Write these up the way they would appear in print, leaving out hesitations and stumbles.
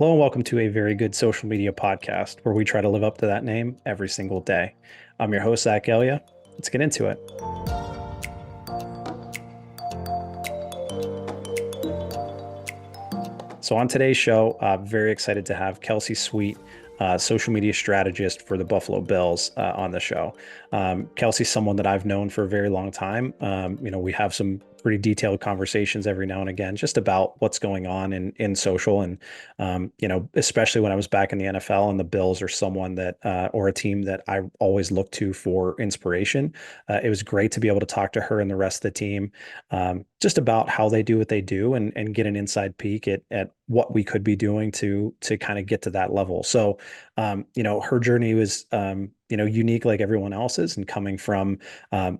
Hello and welcome to a very good social media podcast where we try to live up to that name every single day. I'm your host, Zach Elia. Let's get into it. So on today's show, very excited to have Kelsey Sweet, social media strategist for the Buffalo Bills, on the show. Kelsey's someone that I've known for a very long time. We have some pretty detailed conversations every now and again, just about what's going on in social, and especially when I was back in the NFL, and the Bills are someone that or a team that I always look to for inspiration. It was great to be able to talk to her and the rest of the team, just about how they do what they do, and get an inside peek at what we could be doing to kind of get to that level. So, her journey was, unique like everyone else's, and coming from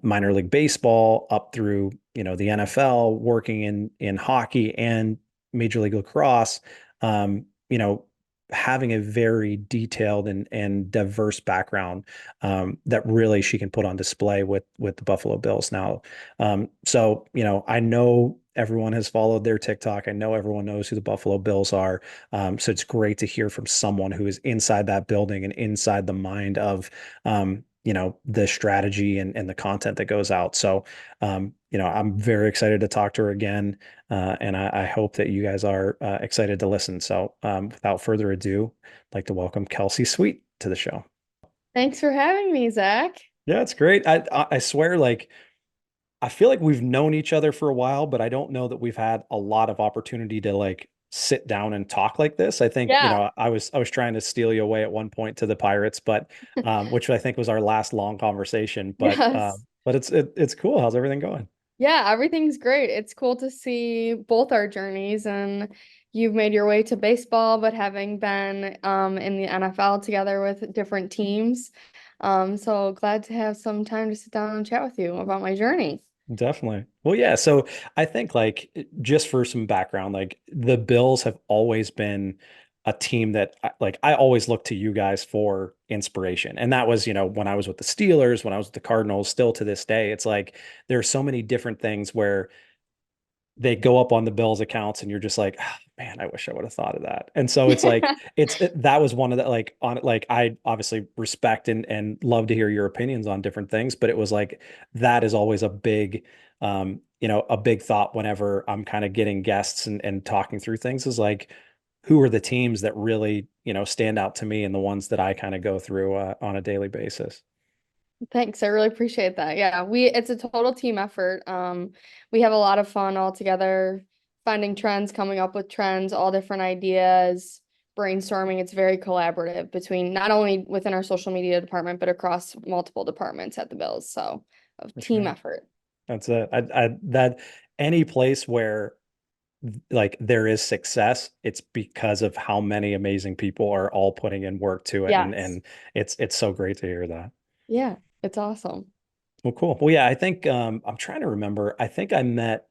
minor league baseball up through, the NFL, working in hockey and Major League Lacrosse, having a very detailed and diverse background, that really she can put on display with the Buffalo Bills now. I know everyone has followed their TikTok. I know everyone knows who the Buffalo Bills are. So it's great to hear from someone who is inside that building and inside the mind of, the strategy and the content that goes out. So, I'm very excited to talk to her again. And I hope that you guys are excited to listen. So, without further ado, I'd like to welcome Kelsey Sweet to the show. Thanks for having me, Zach. Yeah, it's great. I swear, like, I feel like we've known each other for a while, but I don't know that we've had a lot of opportunity to like sit down and talk like this. I think, Yeah. I was trying to steal you away at one point to the Pirates, but which I think was our last long conversation. Yes. But it's cool. How's everything going? Yeah, everything's great. It's cool to see both our journeys, and you've made your way to baseball, but having been in the NFL together with different teams. So glad to have some time to sit down and chat with you about my journey. Definitely. Well, yeah. So I think, like, just for some background, like the Bills have always been a team that I always look to you guys for inspiration. And that was, when I was with the Steelers, when I was with the Cardinals, still to this day, it's like there are so many different things where they go up on the Bills accounts and you're just like, "Ah, man, I wish I would have thought of that." And so it's like that was one of the, like, on like, I obviously respect and love to hear your opinions on different things, but it was like that is always a big, a big thought whenever I'm kind of getting guests and talking through things, is like, who are the teams that really, stand out to me, and the ones that I kind of go through on a daily basis. Thanks. I really appreciate that. Yeah, it's a total team effort. We have a lot of fun all together, finding trends, coming up with trends, all different ideas, brainstorming. It's very collaborative between not only within our social media department, but across multiple departments at the Bills. So, a For team sure. effort. That's it. That any place where like there is success, it's because of how many amazing people are all putting in work to it. And Yes. and it's so great to hear that. Yeah, it's awesome. Well, cool. Well, yeah, I think, I'm trying to remember. I think I met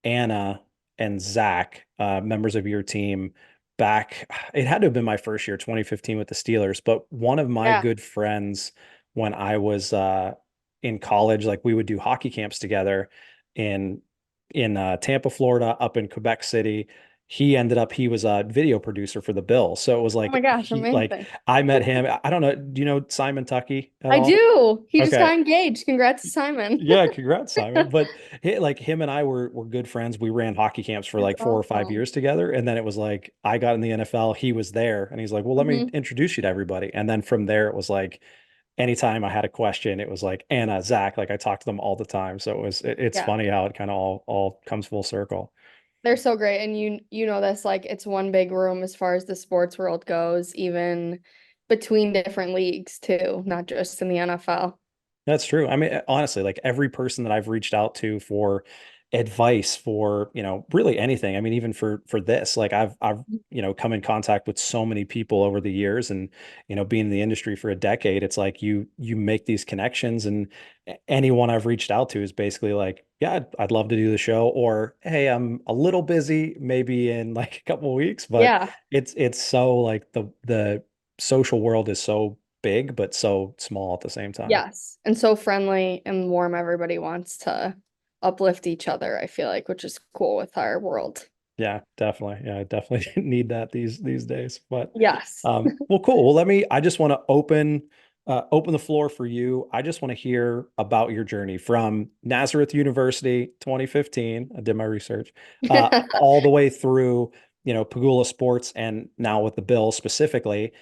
Anna and Zach, members of your team, back. It had to have been my first year, 2015, with the Steelers. But one of my Yeah. good friends, when I was in college, like we would do hockey camps together in Tampa, Florida, up in Quebec City. He was a video producer for the Bills. So it was Oh my like gosh, amazing. I met him. I don't know. Do you know Simon Tucky at I all? do. He just Okay. got engaged. Congrats to Simon. Yeah, congrats, Simon. But like him and I were good friends. We ran hockey camps for That's like 4 or 5 awesome. years together. And then it was like I got in the NFL, he was there, and he's like, "Well, let me Hmm. introduce you to everybody." And then from there it was like anytime I had a question, it was like Anna, Zach, like I talked to them all the time. So it's Yeah. funny how it kind of all comes full circle. They're so great. And you know this, like it's one big room as far as the sports world goes, even between different leagues too, not just in the NFL. That's true. I mean, honestly, like every person that I've reached out to for advice, for, really anything. I mean, even for this, like I've, come in contact with so many people over the years, and, being in the industry for a decade, it's like you make these connections, and anyone I've reached out to is basically like, yeah, I'd love to do the show, or hey, I'm a little busy, maybe in like a couple of weeks. But Yeah. it's so like the social world is so big but so small at the same time. Yes. And so friendly and warm. Everybody wants to uplift each other, I feel like, which is cool with our world. Yeah, definitely. Yeah, I definitely need that these days. But Yes. well, cool. Well, I just want to open the floor for you. I just want to hear about your journey from Nazareth University 2015. I did my research, all the way through, Pagula Sports and now with the Bills specifically.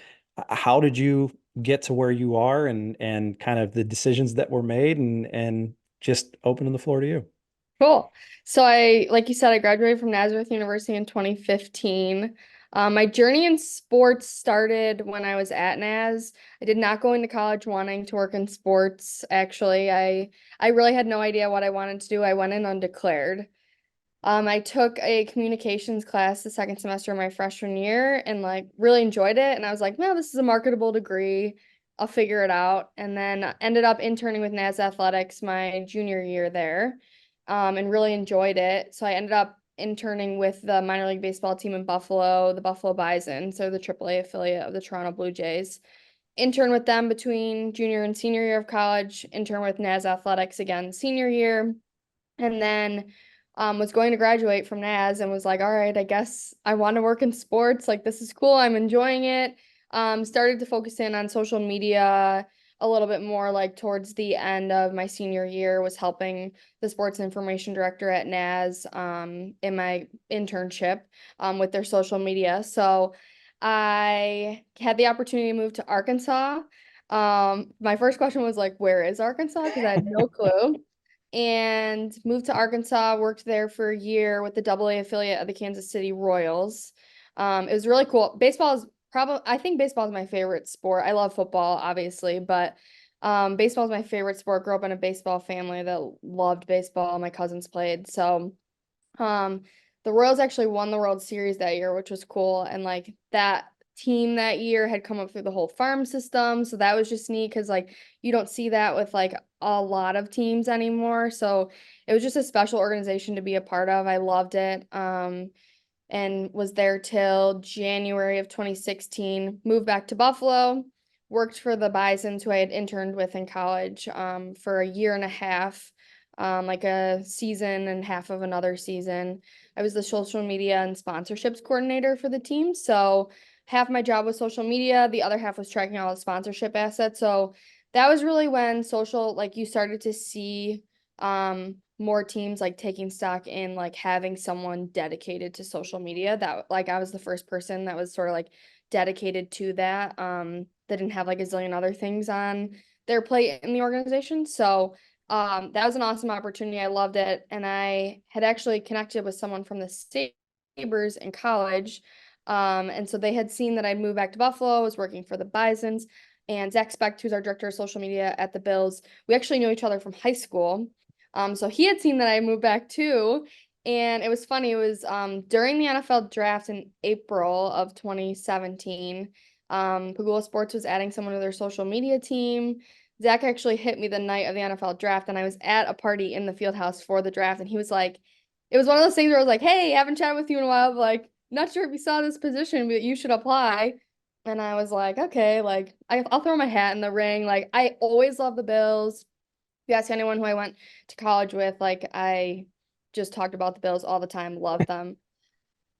How did you get to where you are and kind of the decisions that were made and just opening the floor to you. Cool. So like you said, I graduated from Nazareth University in 2015. My journey in sports started when I was at Naz. I did not go into college wanting to work in sports. Actually, I really had no idea what I wanted to do. I went in undeclared. I took a communications class the second semester of my freshman year and like really enjoyed it. And I was like, no, this is a marketable degree. I'll figure it out. And then ended up interning with NAS Athletics my junior year there, and really enjoyed it. So I ended up interning with the minor league baseball team in Buffalo, the Buffalo Bison, so the AAA affiliate of the Toronto Blue Jays. Intern with them between junior and senior year of college, intern with NAS Athletics again senior year, and then was going to graduate from NAS and was like, all right, I guess I want to work in sports. Like, this is cool. I'm enjoying it. Started to focus in on social media a little bit more, like towards the end of my senior year, was helping the sports information director at NAS in my internship with their social media. So I had the opportunity to move to Arkansas. My first question was like, where is Arkansas? Because I had no clue, and moved to Arkansas, worked there for a year with the AA affiliate of the Kansas City Royals. It was really cool. I think baseball is my favorite sport. I love football, obviously, but baseball is my favorite sport. Grew up in a baseball family that loved baseball. My cousins played. So um, the Royals actually won the World Series that year, which was cool. And like that team that year had come up through the whole farm system. So that was just neat because like you don't see that with like a lot of teams anymore. So it was just a special organization to be a part of. I loved it. And was there till January of 2016. Moved back to Buffalo, worked for the Bisons, who I had interned with in college, for a year and a half, like a season and half of another season. I was the social media and sponsorships coordinator for the team. So half my job was social media, the other half was tracking all the sponsorship assets. So that was really when social, like you started to see more teams like taking stock in like having someone dedicated to social media. That like I was the first person that was sort of like dedicated to that, that didn't have like a zillion other things on their plate in the organization. So that was an awesome opportunity. I loved it, and I had actually connected with someone from the Sabres in college, and so they had seen that I'd moved back to Buffalo, was working for the Bisons, and Zach Specht, who's our director of social media at the Bills, we actually knew each other from high school. So he had seen that I moved back too. And it was funny. It was during the NFL draft in April of 2017. Pagula Sports was adding someone to their social media team. Zach actually hit me the night of the NFL draft, and I was at a party in the field house for the draft. And he was like, it was one of those things where I was like, hey, haven't chatted with you in a while. But like, not sure if you saw this position, but you should apply. And I was like, okay, like I'll throw my hat in the ring. Like, I always love the Bills. If you ask anyone who I went to college with, like I just talked about the Bills all the time, love them.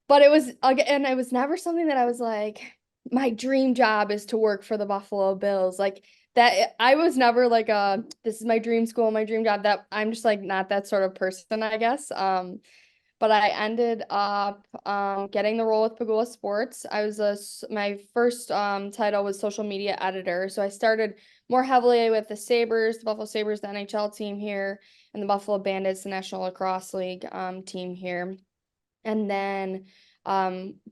But it was again, it was never something that I was like, my dream job is to work for the Buffalo Bills. Like that, I was never like this is my dream school, my dream job. That I'm just like not that sort of person, I guess. But I ended up getting the role with Pagula Sports. My first title was social media editor. So I started more heavily with the Sabres, the Buffalo Sabres, the NHL team here, and the Buffalo Bandits, the National Lacrosse League team here. And then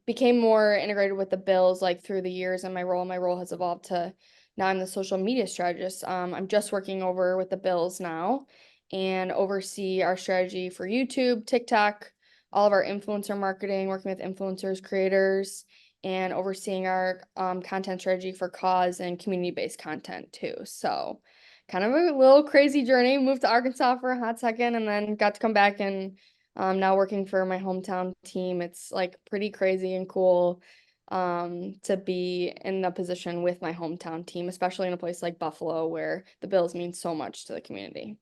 became more integrated with the Bills like through the years, and my role has evolved to now I'm the social media strategist. I'm just working over with the Bills now and oversee our strategy for YouTube, TikTok, all of our influencer marketing, working with influencers, creators, and overseeing our content strategy for cause and community-based content too. So kind of a little crazy journey. Moved to Arkansas for a hot second and then got to come back and now working for my hometown team. It's like pretty crazy and cool to be in a position with my hometown team, especially in a place like Buffalo where the Bills mean so much to the community.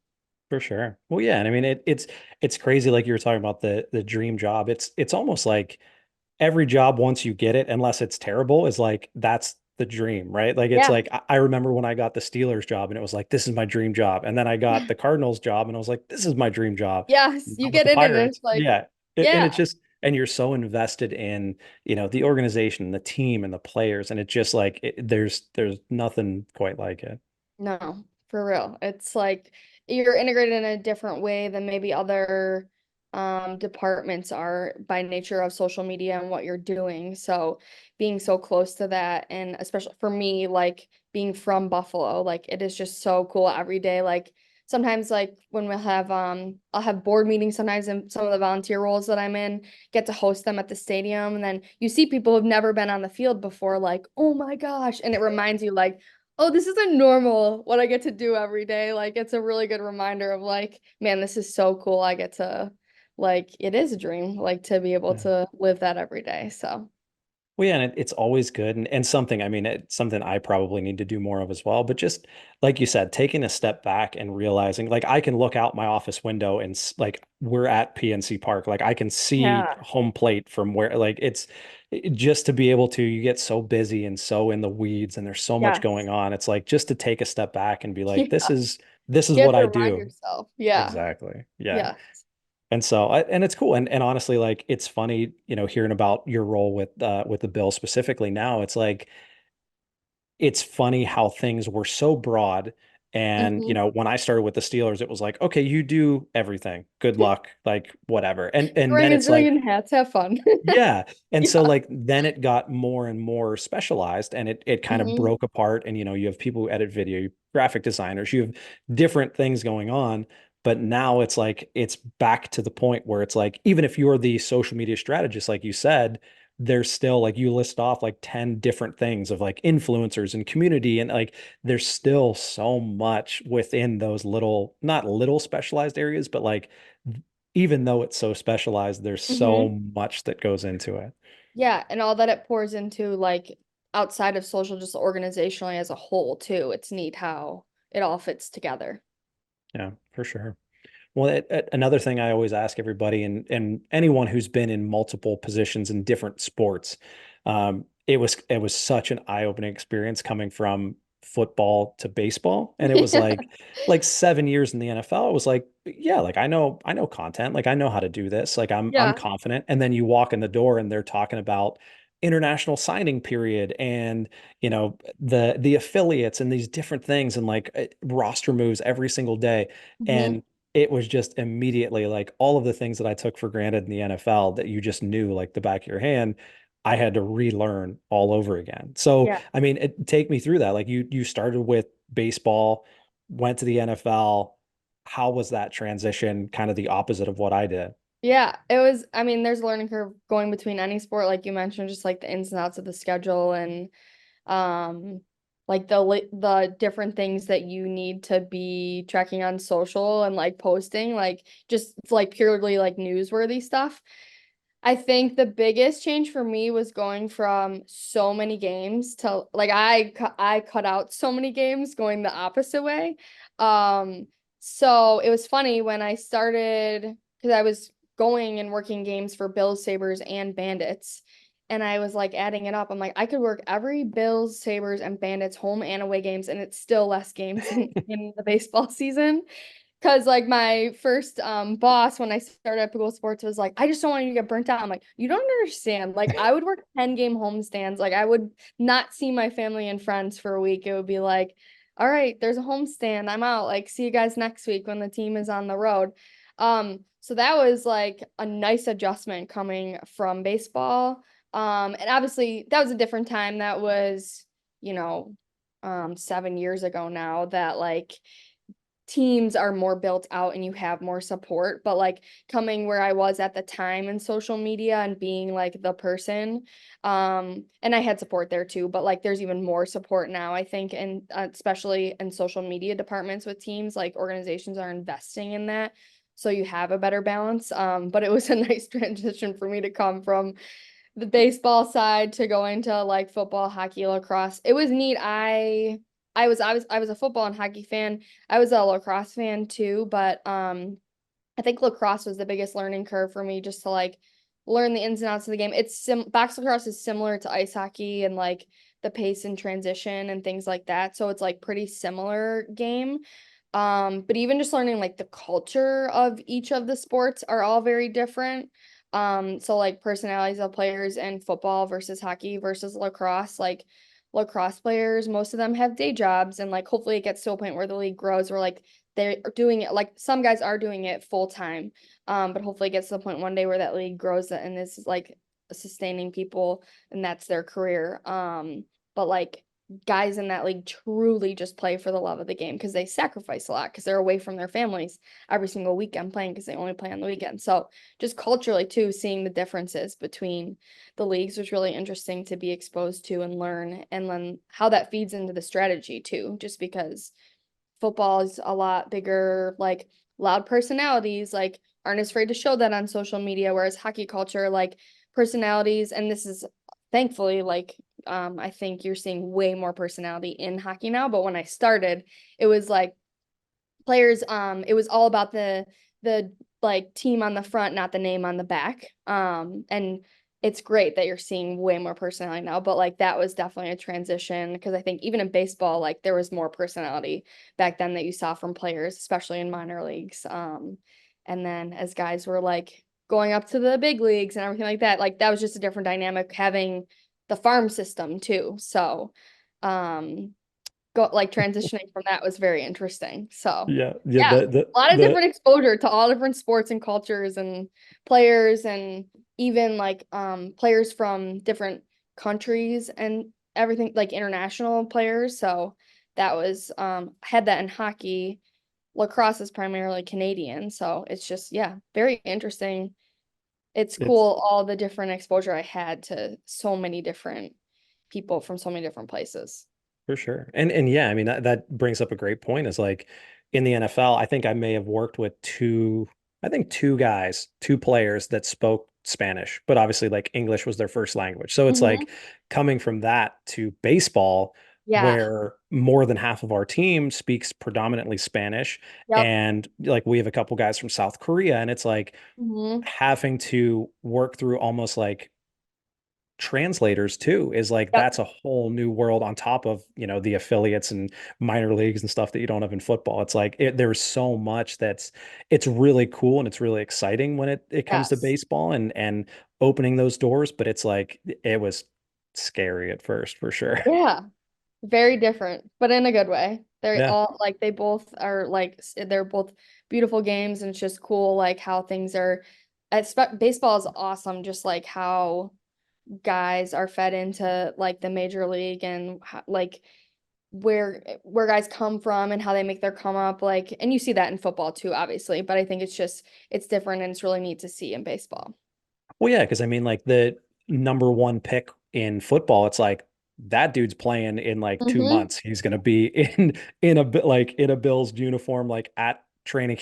For sure. Well, yeah, and I mean it's crazy like you were talking about the dream job. It's almost like every job once you get it, unless it's terrible, is like that's the dream, right? Like it's Yeah. like I remember when I got the Steelers job and it was like this is my dream job. And then I got the Cardinals job and I was like this is my dream job. Yes, you Now with get the in it and it's Pirates. like, Yeah. And it's yeah, just and you're so invested in, the organization, the team and the players and it's just like there's nothing quite like it. no, for real. It's like you're integrated in a different way than maybe other departments are by nature of social media and what you're doing. So being so close to that, and especially for me, like being from Buffalo, like it is just so cool every day. Like sometimes like when we'll have I'll have board meetings sometimes in some of the volunteer roles that I'm in, get to host them at the stadium, and then you see people who've never been on the field before, like, oh my gosh. And it reminds you like, oh, this isn't normal what I get to do every day. Like it's a really good reminder of like, man, this is so cool. I get to like it is a dream, like to be able Yeah. to live that every day. So Well, yeah, and it's always good and something, I mean, it's something I probably need to do more of as well. But just like you said, taking a step back and realizing like I can look out my office window and like we're at PNC Park. Like I can see yeah. home plate from where like just to be able to, you get so busy and so in the weeds and there's so much Yes. going on. It's like just to take a step back and be like, Yeah. this is You have what to I remind do. yourself. Yeah. Exactly. Yeah. Yeah. And so, and it's cool. And honestly, like it's funny, hearing about your role with the bill specifically now. It's like it's funny how things were so broad. And, Hmm. when I started with the Steelers, it was like, okay, you do everything. Good luck, like whatever. And Wearing then a it's like, zillion hats, have fun. yeah. And so Yeah. like then it got more and more specialized and it kind of Hmm. broke apart. And you have people who edit video, you have graphic designers, you have different things going on. But now it's like it's back to the point where it's like even if you're the social media strategist, like you said, there's still like you list off like 10 different things of like influencers and community and like there's still so much within those little not little specialized areas, but like even though it's so specialized, there's so Hmm. much that goes into it. Yeah, and all that it pours into like outside of social, just organizationally as a whole too. It's neat how it all fits together. Yeah, for sure. Well, another thing I always ask everybody and anyone who's been in multiple positions in different sports, it was such an eye-opening experience coming from football to baseball, and it was Yeah. like 7 years in the NFL. It was like, yeah, like I know content, like I know how to do this, like I'm Yeah. confident. And then you walk in the door and they're talking about international signing period and the affiliates and these different things and like roster moves every single day. Hmm. And it was just immediately like all of the things that I took for granted in the NFL that you just knew like the back of your hand, I had to relearn all over again. So, Yeah. I mean, take me through that. Like you started with baseball, went to the NFL. How was that transition kind of the opposite of what I did? Yeah, it was, I mean, there's a learning curve going between any sport, like you mentioned, just like the ins and outs of the schedule and um like the different things that you need to be tracking on social and like posting, like just like purely like newsworthy stuff. I think the biggest change for me was going from so many games to like I cut out so many games going the opposite way. So it was funny when I started because I was going and working games for Bills, Sabres, and Bandits. And I was like adding it up. I'm like, I could work every Bills, Sabres, and Bandits home and away games, and it's still less games in the baseball season. Cause like my first boss when I started at Pickle Sports was like, I just don't want you to get burnt out. I'm like, you don't understand. Like I would work 10 game homestands. Like I would not see my family and friends for a week. It would be like, all right, there's a homestand. I'm out. Like, see you guys next week when the team is on the road. So that was like a nice adjustment coming from baseball. And obviously that was a different time. That was, you know, 7 years ago now that like teams are more built out and you have more support, but like coming where I was at the time in social media and being like the person, and I had support there too, but like there's even more support now I think, and especially in social media departments with teams, like organizations are investing in that, so you have a better balance. But it was a nice transition for me to come from the baseball side to going to like football, hockey, lacrosse. It was neat. I I was a football and hockey fan. I was a lacrosse fan too, but I think lacrosse was the biggest learning curve for me just to like learn the ins and outs of the game. Box lacrosse is similar to ice hockey and like the pace and transition and things like that. So it's like pretty similar game. But even just learning like the culture of each of the sports are all very different. So like personalities of players in football versus hockey versus lacrosse, like lacrosse players, most of them have day jobs and like hopefully it gets to a point where the league grows where like they're doing it like some guys are doing it full time. But hopefully it gets to the point one day where that league grows and this is like sustaining people and that's their career. But like guys in that league truly just play for the love of the game because they sacrifice a lot because they're away from their families every single weekend playing because they only play on the weekend. So just culturally too, seeing the differences between the leagues was really interesting to be exposed to and learn and then how that feeds into the strategy too, just because football is a lot bigger, like loud personalities, like aren't as afraid to show that on social media, whereas hockey culture, like personalities, and this is thankfully like I think you're seeing way more personality in hockey now, but when I started, it was like players it was all about the like team on the front, not the name on the back. And it's great that you're seeing way more personality now, but like that was definitely a transition because I think even in baseball like there was more personality back then that you saw from players, especially in minor leagues. And then as guys were like going up to the big leagues and everything like that was just a different dynamic having the farm system too. So um go like transitioning from that was very interesting. So Yeah, yeah. yeah, a lot of The different exposure to all different sports and cultures and players and even like players from different countries and everything like international players. So that was had that in hockey. Lacrosse is primarily Canadian, so it's just yeah, very interesting. It's it's cool all the different exposure I had to so many different people from so many different places. For sure. And yeah, I mean that brings up a great point is like in the NFL, I think I may have worked with I think two guys, two players that spoke Spanish, but obviously like English was their first language. So it's Hmm. like coming from that to baseball Yeah. where more than half of our team speaks predominantly Spanish Yep. and like we have a couple guys from South Korea and it's like Hmm. having to work through almost like translators too is like Yep. that's a whole new world on top of the affiliates and minor leagues and stuff that you don't have in football. It's like there's so much it's really cool and it's really exciting when it comes to Yes. baseball and opening those doors, but it's like it was scary at first for sure. Yeah. Very different, but in a good way. They're Yeah. all like they both are like they're both beautiful games and it's just cool like how things are. Baseball is awesome, just like how guys are fed into like the major league and how, like where guys come from and how they make their come up like and you see that in football too obviously, but I think it's just it's different and it's really neat to see in baseball. Well, yeah, because I mean, like the number one pick in football, it's like that dude's playing in like two Hmm. months. He's gonna be in a Bills uniform, like at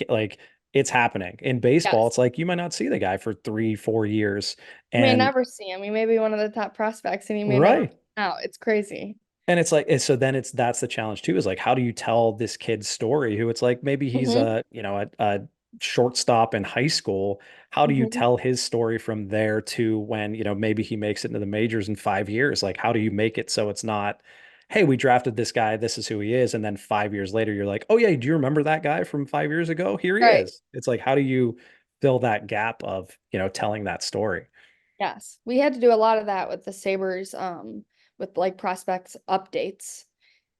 like it's happening. In baseball, Yes. it's like you might not see the guy for 3, 4 years, You may and never see him. He may be one of the top prospects and he may never right. come out. It's crazy. And it's like, so then that's the challenge too, is like, how do you tell this kid's story who it's like, maybe he's Hmm. a shortstop in high school. How do you Hmm. tell his story from there to when, maybe he makes it into the majors in 5 years? Like, how do you make it so it's not, hey, we drafted this guy, this is who he is. And then 5 years later, you're like, oh yeah, do you remember that guy from 5 years ago? Here he Right. is. It's like, how do you fill that gap of, telling that story? Yes. We had to do a lot of that with the Sabres, with like prospects updates.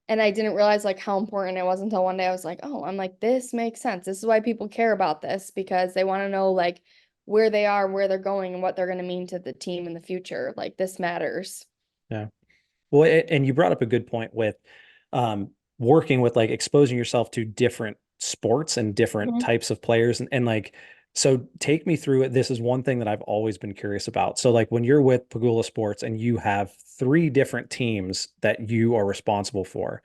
And I didn't realize like how important it was until one day I was like, oh, I'm like, this makes sense. This is why people care about this because they want to know like where they are, where they're going, and what they're going to mean to the team in the future. Like this matters. Yeah. Well, and you brought up a good point with working with like exposing yourself to different sports and different Mhm. types of players. And like, so take me through it. This is one thing that I've always been curious about. So, like, when you're with Pagula Sports and you have three different teams that you are responsible for,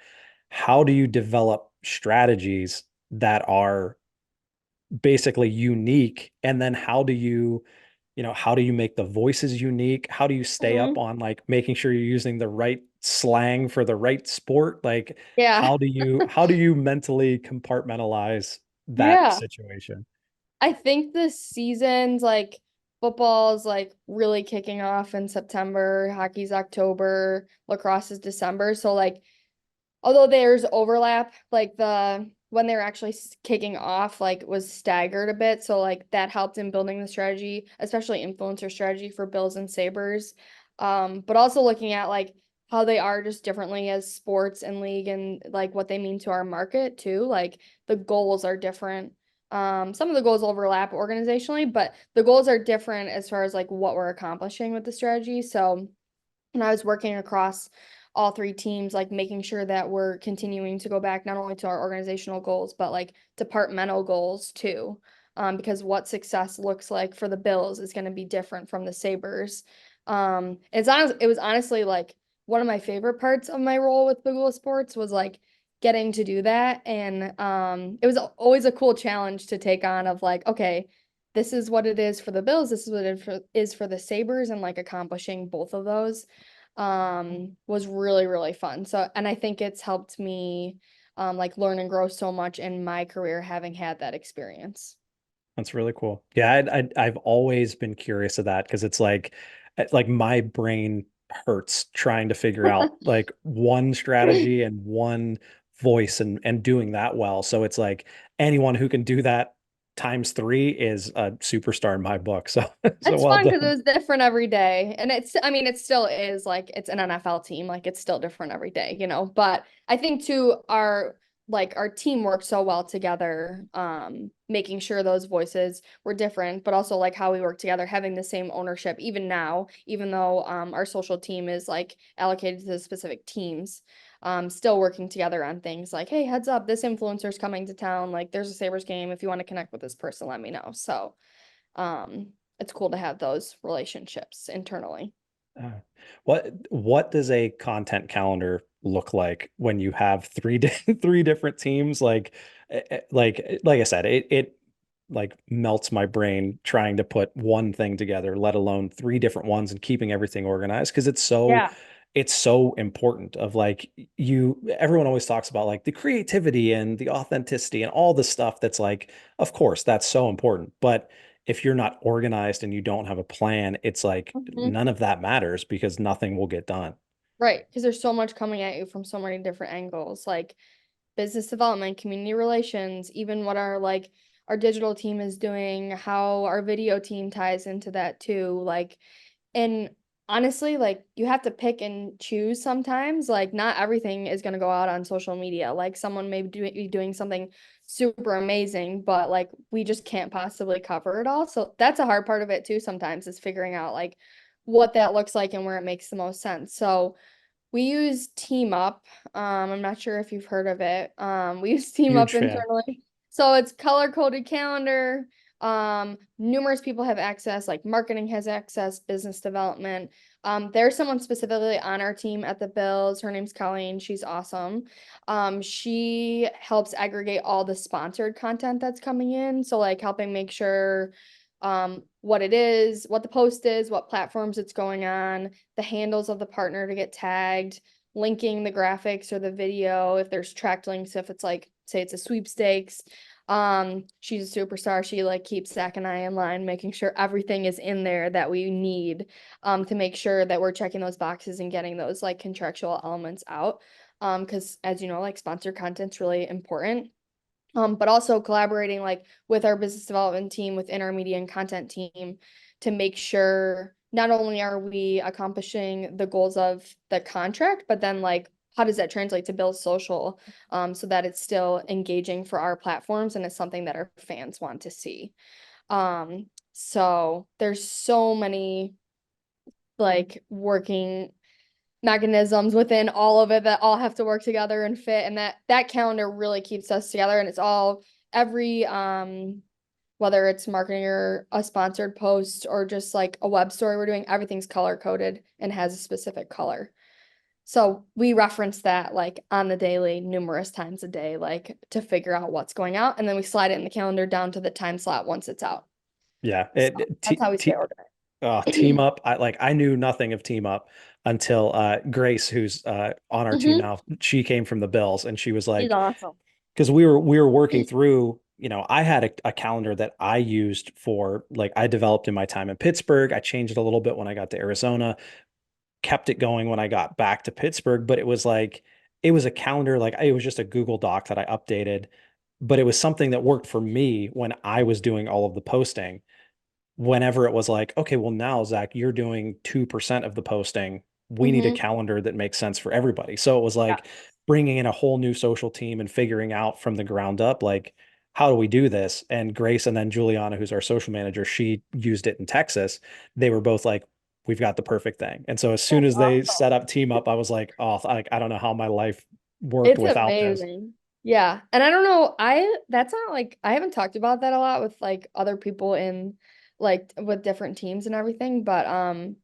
how do you develop strategies that are basically unique? And then how do you how do you make the voices unique? How do you stay up Mhm. on like making sure you're using the right slang for the right sport? Like Yeah. how do you mentally compartmentalize that Yeah. situation? I think the seasons like football's like really kicking off in September, hockey's October, lacrosse is December. So like although there's overlap, like the when they were actually kicking off, like was staggered a bit. So like that helped in building the strategy, especially influencer strategy for Bills and Sabres. But also looking at like how they are just differently as sports and league and like what they mean to our market too. Like the goals are different. Some of the goals overlap organizationally, but the goals are different as far as like what we're accomplishing with the strategy. So when I was working across all three teams, like making sure that we're continuing to go back not only to our organizational goals, but like departmental goals too. Because what success looks like for the Bills is going to be different from the Sabres. It was honestly like one of my favorite parts of my role with Big Sports was like getting to do that. And it was always a cool challenge to take on of like, okay, this is what it is for the Bills, this is what is for the Sabres, and like accomplishing both of those was really, really fun. So, and I think it's helped me like learn and grow so much in my career having had that experience. That's really cool. Yeah, I've always been curious of that because it's like my brain hurts trying to figure out like one strategy and one voice and doing that well. So it's like anyone who can do that times three is a superstar in my book. So so It's well fun because it done. was different every day. And I mean, it still is like it's an NFL team, like it's still different every day, you know. But I think too, our team worked so well together, making sure those voices were different, but also like how we work together, having the same ownership, even now, even though our social team is like allocated to the specific teams, still working together on things like, hey, heads up, this influencer's coming to town, like there's a Sabres game. If you want to connect with this person, let me know. So um it's cool to have those relationships internally. Uh, what does a content calendar look like when you have three different teams? Like I said, it like melts my brain trying to put one thing together, let alone three different ones and keeping everything organized because Yeah. it's so important of like everyone always talks about like the creativity and the authenticity and all the stuff that's like, of course, that's so important. But if you're not organized and you don't have a plan, it's like Mhm. none of that matters because nothing will get done. Right, because there's so much coming at you from so many different angles, like business development, community relations, even what our digital team is doing, how our video team ties into that too. Like, and honestly, like you have to pick and choose sometimes. Like, not everything is going to go out on social media. Like, someone may be doing something super amazing, but like we just can't possibly cover it all. So that's a hard part of it too, sometimes is figuring out like what that looks like and where it makes the most sense. So we use Team Up. I'm not sure if you've heard of it. We use Team Up Huge fan. internally. So it's color coded calendar. Numerous people have access, like marketing has access, business development. There's someone specifically on our team at the Bills. Her name's Colleen. She's awesome. She helps aggregate all the sponsored content that's coming in. So like helping make sure what it is, what the post is, what platforms it's going on, the handles of the partner to get tagged, linking the graphics or the video if there's tracked links, if it's like say it's a sweepstakes. She's a superstar. She like keeps Zach and I in line, making sure everything is in there that we need to make sure that we're checking those boxes and getting those like contractual elements out. Because as you know, like sponsored content's really important. But also collaborating like with our business development team, within our media and content team to make sure not only are we accomplishing the goals of the contract, but then like how does that translate to build social so that it's still engaging for our platforms and it's something that our fans want to see. So there's so many like working mechanisms within all of it that all have to work together and fit, and that calendar really keeps us together, and it's all every whether it's marketing or a sponsored post or just like a web story we're doing, everything's color coded and has a specific color. So we reference that like on the daily numerous times a day, like to figure out what's going out, and then we slide it in the calendar down to the time slot once it's out. Yeah. So that's how we stay organized. Team Up. I knew nothing of Team Up until Grace, who's on our team Hmm. now. She came from the Bills, and she was She's like, awesome. because we were working through, I had a calendar that I used for, like, I developed in my time in Pittsburgh. I changed it a little bit when I got to Arizona, kept it going when I got back to Pittsburgh, but it was like it was a calendar, like it was just a Google Doc that I updated, but it was something that worked for me when I was doing all of the posting. Whenever it was like, okay, well, now, Zach, you're doing 2% of the posting. We need a Hmm. calendar that makes sense for everybody. So it was Yeah. like bringing in a whole new social team and figuring out from the ground up, like, how do we do this? And Grace and then Juliana, who's our social manager, she used it in Texas. They were both like, we've got the perfect thing. And so as soon That's as they awesome. set up Team Up, I was like, oh, I don't know how my life worked It's without this. amazing. Yeah. And I don't know, that's not like I haven't talked about that a lot with like other people in like with different teams and everything, but I'm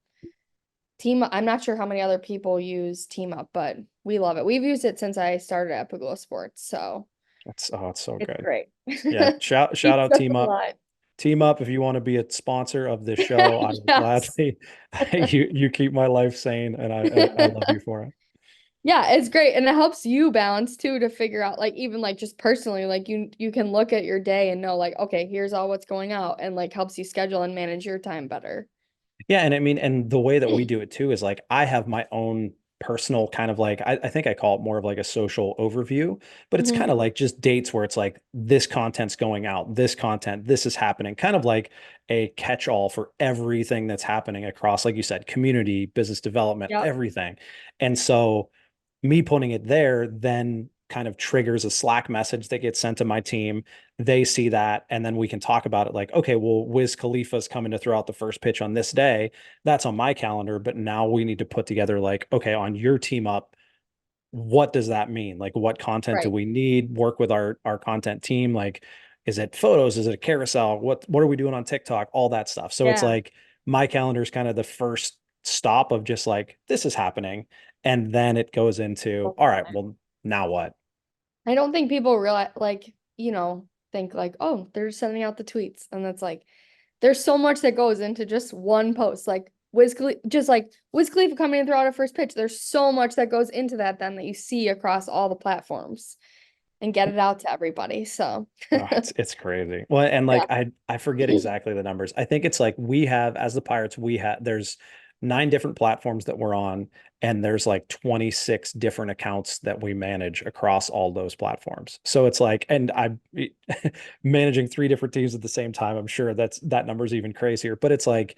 not sure how many other people use Team Up, but we love it. We've used it since I started at Pagula Sports, so It's so it's good. great. Yeah. Shout Keeps out us Team Up. alive. Team Up if you want to be a sponsor of this show. I will Yes. gladly. You keep my life sane, and I love you for it. Yeah, it's great. And it helps you balance too to figure out like even like just personally, like you can look at your day and know like, okay, here's all what's going out and like helps you schedule and manage your time better. Yeah, and I mean, and the way that we do it too is like I have my own personal kind of like I think I call it more of like a social overview, but it's kind Hmm. of like just dates where it's like this content's going out, this content, this is happening, kind of like a catch-all for everything that's happening across, like you said, community, business development, Yep. everything. And so me putting it there then kind of triggers a Slack message that gets sent to my team. They see that, and then we can talk about it like, okay, well, Wiz Khalifa's coming to throw out the first pitch on this day. That's on my calendar, but now we need to put together like, okay, on your Team Up, what does that mean? Like, what content do Right. we need? Work with our content team. Like, is it photos? Is it a carousel? What are we doing on TikTok? All that stuff. So it's Yeah. like my calendar is kind of the first stop of just like this is happening, and then it goes into, all right, well, now what? I don't think people realize like, think like, oh, they're sending out the tweets. And that's like there's so much that goes into just one post. Like just like Wiz Khalifa coming in throw out a first pitch. There's so much that goes into that then that you see across all the platforms and get it out to everybody. So Oh, it's crazy. Well, and yeah. like I forget exactly the numbers. I think it's like we have as the Pirates, we have there's 9 different platforms that we're on, and there's like 26 different accounts that we manage across all those platforms. So it's like, and I'm managing 3 different teams at the same time. I'm sure that number's even crazier, but it's like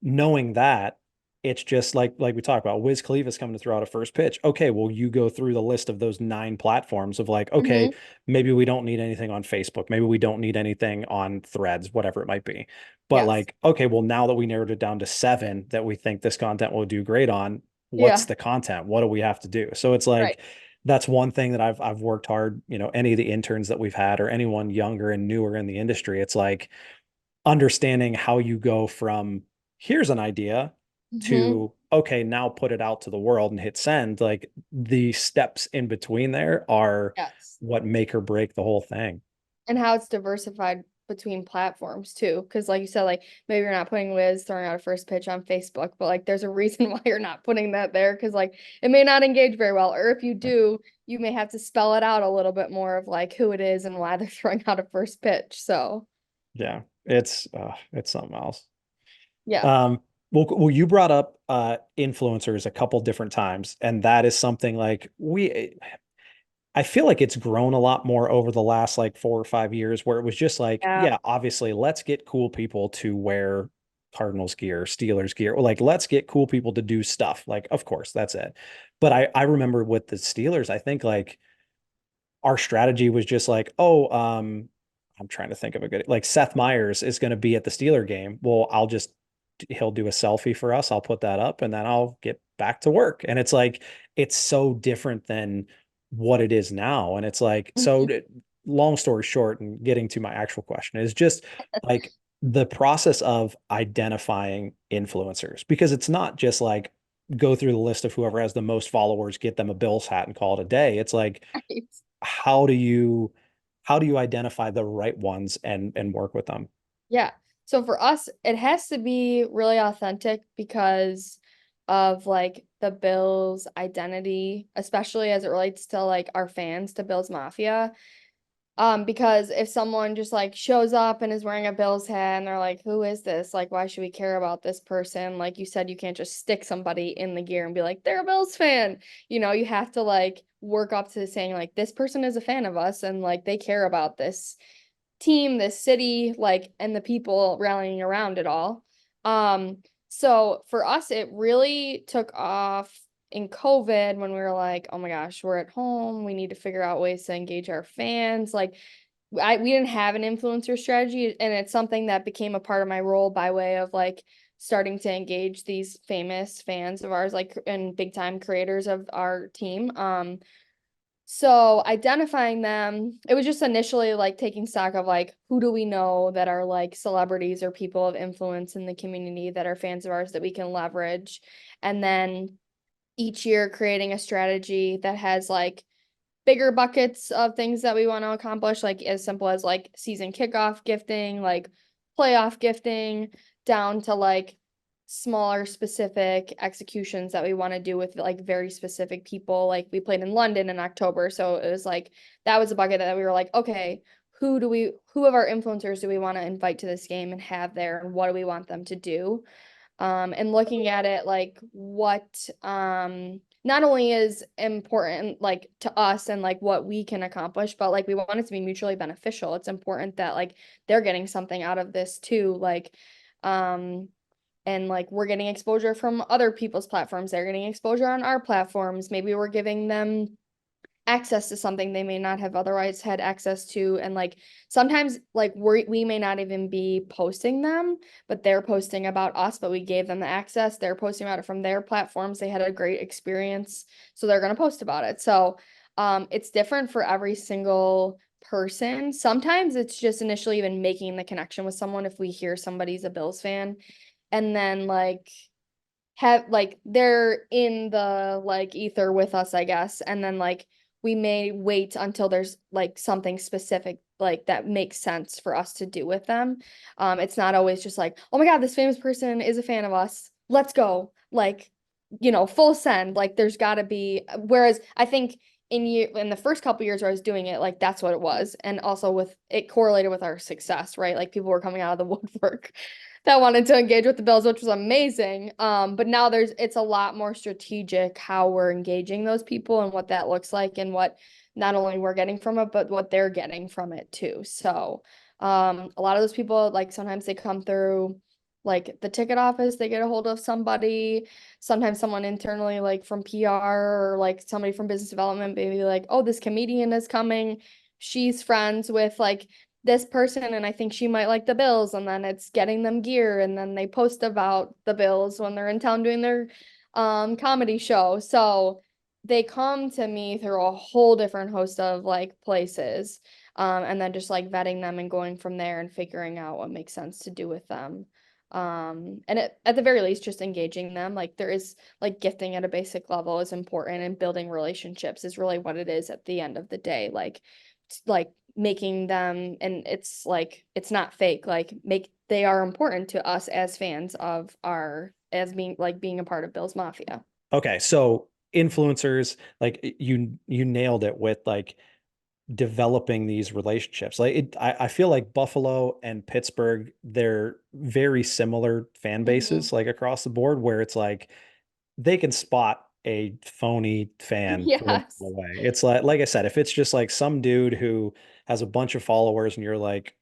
knowing that it's just like we talked about, Wiz Khalifa's coming to throw out a first pitch. Okay, well, you go through the list of those 9 platforms of like, okay, Hmm. maybe we don't need anything on Facebook. Maybe we don't need anything on Threads, whatever it might be. But Yes. like, okay, well, now that we narrowed it down to 7 that we think this content will do great on, what's Yeah. the content? What do we have to do? So it's Right. like that's one thing that I've worked hard, any of the interns that we've had or anyone younger and newer in the industry, it's like understanding how you go from here's an idea Hmm. to okay, now put it out to the world and hit send. Like the steps in between there are Yes. what make or break the whole thing. And how it's diversified between platforms too. Because like you said, like maybe you're not putting Wiz throwing out a first pitch on Facebook, but like there's a reason why you're not putting that there because like it may not engage very well. Or if you do, you may have to spell it out a little bit more of like who it is and why they're throwing out a first pitch. So Yeah, it's something else. yeah. Um, well, you brought up influencers a couple different times, and that is something like I feel like it's grown a lot more over the last like 4 or 5 years where it was just like, Yeah. yeah, obviously, let's get cool people to wear Cardinals gear, Steelers gear, or like let's get cool people to do stuff. Like, of course, that's it. But I remember with the Steelers, I think like our strategy was just like, oh, I'm trying to think of a good like Seth Meyers is going to be at the Steeler game. Well, he'll do a selfie for us. I'll put that up and then I'll get back to work. And it's like it's so different than what it is now. And it's like Mhm. long story short, and getting to my actual question is just like the process of identifying influencers because it's not just like go through the list of whoever has the most followers, get them a Bills hat and call it a day. It's like Right. how do you identify the right ones and work with them? Yeah. So for us, it has to be really authentic because of like the Bills identity, especially as it relates to like our fans to Bills Mafia. Because if someone just like shows up and is wearing a Bills hat and they're like, who is this? Like, why should we care about this person? Like you said, you can't just stick somebody in the gear and be like, they're a Bills fan. You have to like work up to saying like this person is a fan of us and like they care about this team, this city, like, and the people rallying around it all. Um, so for us, it really took off in COVID when we were like, oh my gosh, we're at home. We need to figure out ways to engage our fans. Like, we didn't have an influencer strategy, and it's something that became a part of my role by way of like starting to engage these famous fans of ours, like and big time creators of our team. So identifying them, it was just initially like taking stock of like who do we know that are like celebrities or people of influence in the community that are fans of ours that we can leverage. And then each year creating a strategy that has like bigger buckets of things that we want to accomplish, like as simple as like season kickoff gifting, like playoff gifting, down to like smaller specific executions that we want to do with like very specific people. Like we played in London in October, so it was like that was a bucket that we were like, okay, who of our influencers do we want to invite to this game and have there, and what do we want them to do? And looking at it like what not only is important like to us and like what we can accomplish, but like we want it to be mutually beneficial. It's important that like they're getting something out of this too, like um and like we're getting exposure from other people's platforms, they're getting exposure on our platforms, maybe we're giving them access to something they may not have otherwise had access to. And like sometimes like we may not even be posting them, but they're posting about us, but we gave them the access, they're posting about it from their platforms, they had a great experience, so they're going to post about it. So it's different for every single person. Sometimes it's just initially even making the connection with someone if we hear somebody's a Bills fan, and then like have like they're in the like ether with us, I guess. And then like we may wait until there's like something specific like that makes sense for us to do with them. It's not always just like, oh my God, this famous person is a fan of us. Let's go. Like, full send. Like there's gotta be, whereas I think in the first couple years where I was doing it, like that's what it was. And also with it correlated with our success, right? Like people were coming out of the woodwork that wanted to engage with the Bills, which was amazing. But now it's a lot more strategic how we're engaging those people and what that looks like and what not only we're getting from it, but what they're getting from it too. So, a lot of those people, like sometimes they come through like the ticket office, they get a hold of somebody, sometimes someone internally, like from PR or like somebody from business development, maybe like, oh, this comedian is coming. She's friends with like this person and I think she might like the Bills, and then it's getting them gear and then they post about the Bills when they're in town doing their comedy show. So they come to me through a whole different host of like places. And then just like vetting them and going from there and figuring out what makes sense to do with them. And at the very least, just engaging them. Like there is like gifting at a basic level is important, and building relationships is really what it is at the end of the day. Like making them, and it's like it's not fake, like they are important to us as fans of our as being a part of Bill's Mafia. Okay, so influencers, like you nailed it with like developing these relationships. I feel like Buffalo and Pittsburgh, they're very similar fan Mm-hmm. bases, like across the board, where it's like they can spot a phony fan from a mile Yes. away. It's like I said, if it's just like some dude who has a bunch of followers and you're like,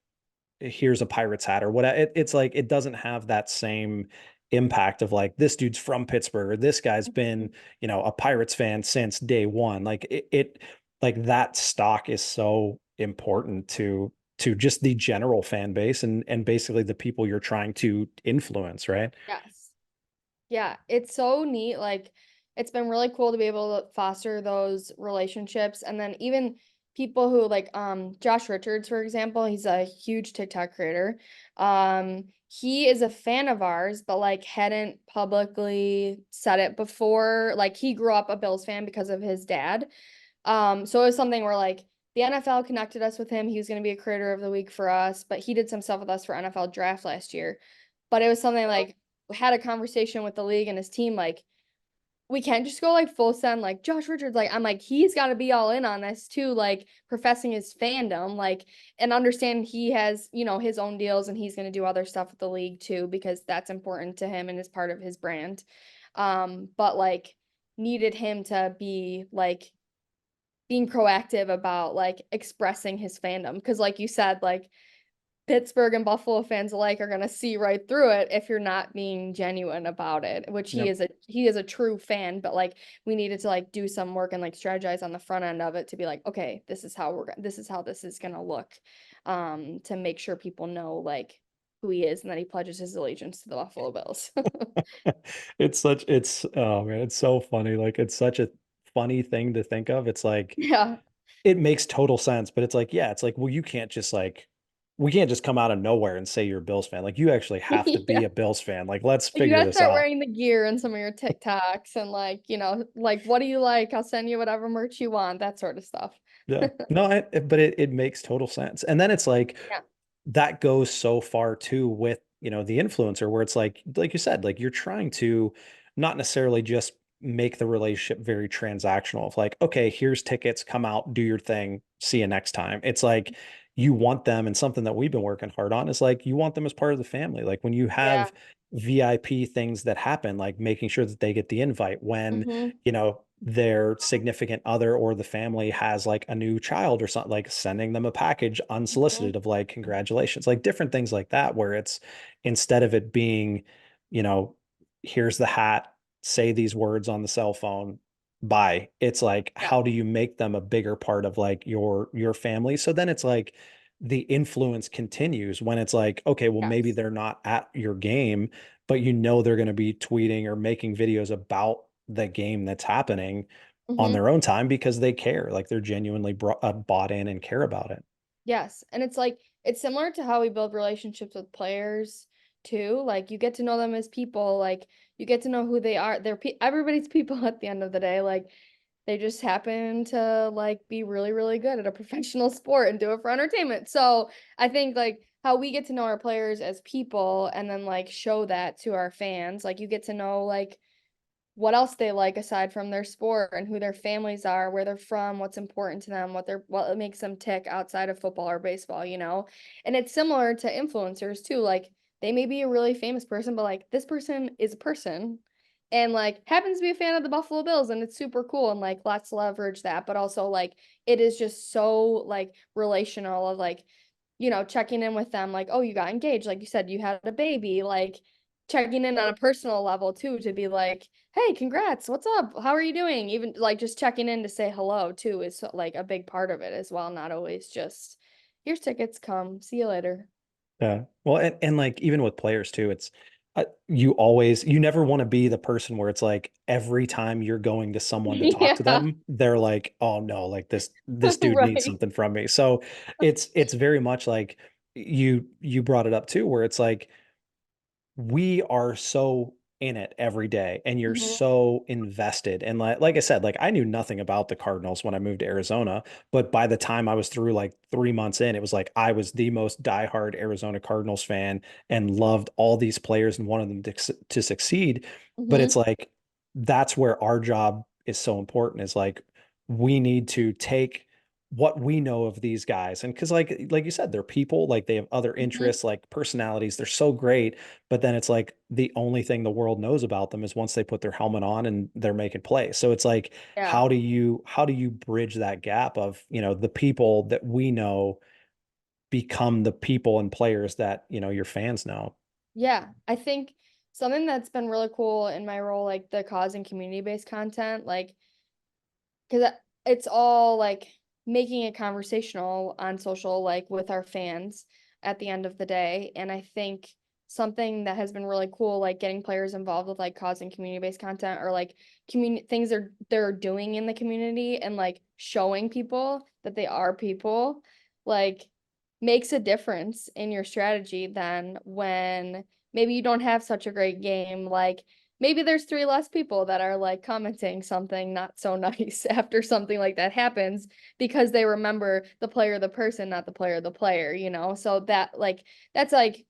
here's a Pirates hat or what, it's like it doesn't have that same impact of like this dude's from Pittsburgh or this guy's been, a Pirates fan since day one. Like it like that stock is so important to just the general fan base and basically the people you're trying to influence, right? Yes. Yeah, it's so neat. Like, it's been really cool to be able to foster those relationships. And then even people who like Josh Richards, for example, he's a huge TikTok creator. He is a fan of ours, but like hadn't publicly said it before. Like he grew up a Bills fan because of his dad. So it was something where like the NFL connected us with him. He was going to be a creator of the week for us, but he did some stuff with us for NFL draft last year. But it was something like we had a conversation with the league and his team, like, we can't just go like full send like Josh Richards. Like, I'm like, he's got to be all in on this too, like professing his fandom, like, and understand he has, his own deals and he's going to do other stuff with the league too, because that's important to him and is part of his brand. But like needed him to be like being proactive about like expressing his fandom. Because like you said, like Pittsburgh and Buffalo fans alike are gonna see right through it if you're not being genuine about it, which he Yep. is a true fan, but like we needed to like do some work and like strategize on the front end of it to be like, okay, this is how this is gonna look, to make sure people know like who he is and that he pledges his allegiance to the Buffalo Bills. It's oh man, it's so funny. Like it's such a funny thing to think of. It's like Yeah. it makes total sense, but it's like, yeah, it's like, well, you can't just like we can't just come out of nowhere and say you're a Bills fan. Like you actually have to be Yeah. a Bills fan. Like let's Like, you figure gotta this start out. wearing the gear in some of your TikToks and like, like what do you like? I'll send you whatever merch you want, that sort of stuff. Yeah. No, but it makes total sense. And then it's like Yeah. that goes so far too with, the influencer where it's like you said, like you're trying to not necessarily just make the relationship very transactional of like, okay, here's tickets, come out, do your thing, see you next time. It's like you want them, and something that we've been working hard on is like you want them as part of the family. Like when you Yeah. have VIP things that happen, like making sure that they get the invite when, Mm-hmm. their significant other or the family has like a new child or something, like sending them a package Mm-hmm. unsolicited of like congratulations, like different things like that, where it's instead of it being, you know, here's the hat, say these words on the cell phone, bye. It's like, Yeah. how do you make them a bigger part of like your family? So then it's like the influence continues when it's like, okay, well, maybe Yes. they're not at your game, but they're going to be tweeting or making videos about the game that's happening on Mm-hmm. their own time because they care. Like they're genuinely bought in and care about it. Yes. And it's like it's similar to how we build relationships with players too. Like you get to know them as people, like you get to know who they are. Everybody's people at the end of the day. Like they just happen to like be really, really good at a professional sport and do it for entertainment. So I think like how we get to know our players as people and then like show that to our fans, like you get to know like what else they like aside from their sport and who their families are, where they're from, what's important to them, what makes them tick outside of football or baseball. And it's similar to influencers too. Like they may be a really famous person, but like this person is a person and like happens to be a fan of the Buffalo Bills and it's super cool and like let's leverage that. But also like it is just so like relational of like, checking in with them, like, oh, you got engaged, like you said, you had a baby, like checking in on a personal level too, to be like, hey, congrats, what's up? How are you doing? Even like just checking in to say hello too is like a big part of it as well. Not always just here's tickets, come, see you later. Yeah. Well, and like even with players too, it's you never want to be the person where it's like every time you're going to someone to talk to Yeah, them, they're like, oh no, like this dude needs right. something from me. So it's very much like you brought it up too, where it's like we are so in it every day and you're Hmm. so invested, and like I said, like I knew nothing about the Cardinals when I moved to Arizona, but by the time I was through like 3 months in, it was like I was the most diehard Arizona Cardinals fan and loved all these players and wanted them to succeed. But it's Hmm. like that's where our job is so important, is like we need to take what we know of these guys, and because like you said, they're people, like they have other Hmm. interests, like personalities, they're so great, but then it's like the only thing the world knows about them is once they put their helmet on and they're making plays. So it's like, Yeah. how do you bridge that gap of, the people that we know become the people and players that, your fans know? Yeah. I think something that's been really cool in my role, like the cause and community-based content, like because it's all like making it conversational on social, like with our fans at the end of the day. And I think something that has been really cool, like getting players involved with like cause and community-based content or like community things they're doing in the community and like showing people that they are people, like makes a difference in your strategy than when maybe you don't have such a great game. Like maybe there's three less people that are like commenting something not so nice after something like that happens because they remember the player, the person, not the player, the player, you know? So that like, that's like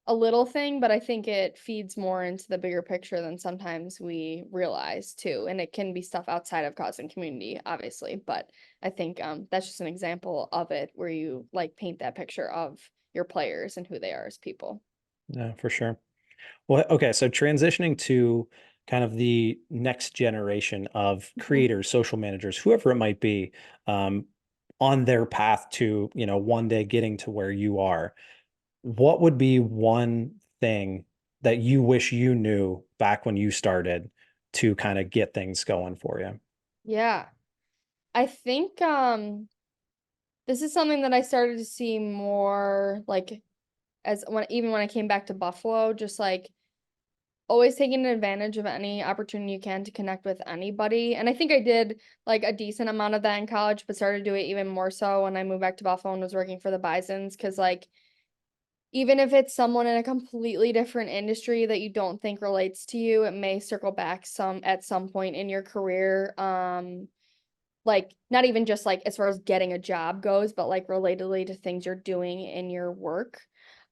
a little thing, but I think it feeds more into the bigger picture than sometimes we realize too. And it can be stuff outside of cause and community, obviously. But I think that's just an example of it where you like paint that picture of your players and who they are as people. Yeah, for sure. Well, okay, so transitioning to kind of the next generation of Mhm. creators, social managers, whoever it might be, um, on their path to, one day getting to where you are, what would be one thing that you wish you knew back when you started to kind of get things going for you? Yeah. I think this is something that I started to see more like as when even when I came back to Buffalo, just like always taking advantage of any opportunity you can to connect with anybody. And I think I did like a decent amount of that in college, but started to do it even more so when I moved back to Buffalo and was working for the Bisons. Cause like even if it's someone in a completely different industry that you don't think relates to you, it may circle back some at some point in your career. Like not even just like as far as getting a job goes, but like relatedly to things you're doing in your work.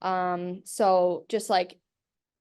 So just like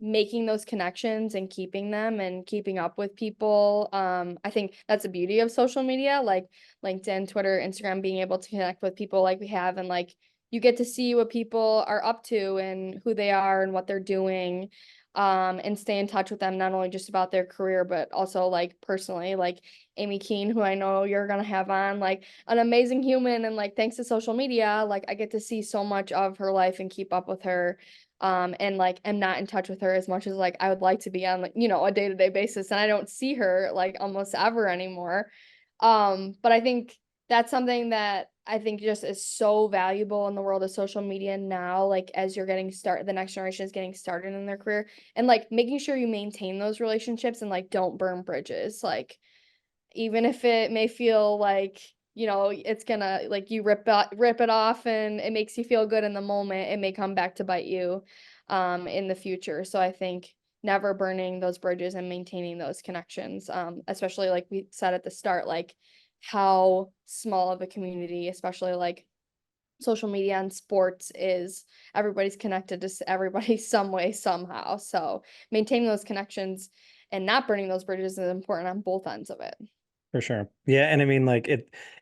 making those connections and keeping them and keeping up with people. I think that's the beauty of social media, like LinkedIn, Twitter, Instagram, being able to connect with people like we have and like you get to see what people are up to and who they are and what they're doing. And stay in touch with them, not only just about their career, but also like personally, like Amy Keene, who I know you're gonna have on, like an amazing human. And like thanks to social media, like I get to see so much of her life and keep up with her and like am not in touch with her as much as like I would like to be on like a day-to-day basis and I don't see her like almost ever anymore. But I think that's something that I think just is so valuable in the world of social media now, like as you're getting started, the next generation is getting started in their career and like making sure you maintain those relationships and like don't burn bridges, like even if it may feel like it's gonna like you rip it off and it makes you feel good in the moment, it may come back to bite you in the future. So I think never burning those bridges and maintaining those connections, especially like we said at the start, like how small of a community, especially like social media and sports is. Everybody's connected to everybody some way somehow, so maintaining those connections and not burning those bridges is important on both ends of it. For sure. Yeah, and I mean like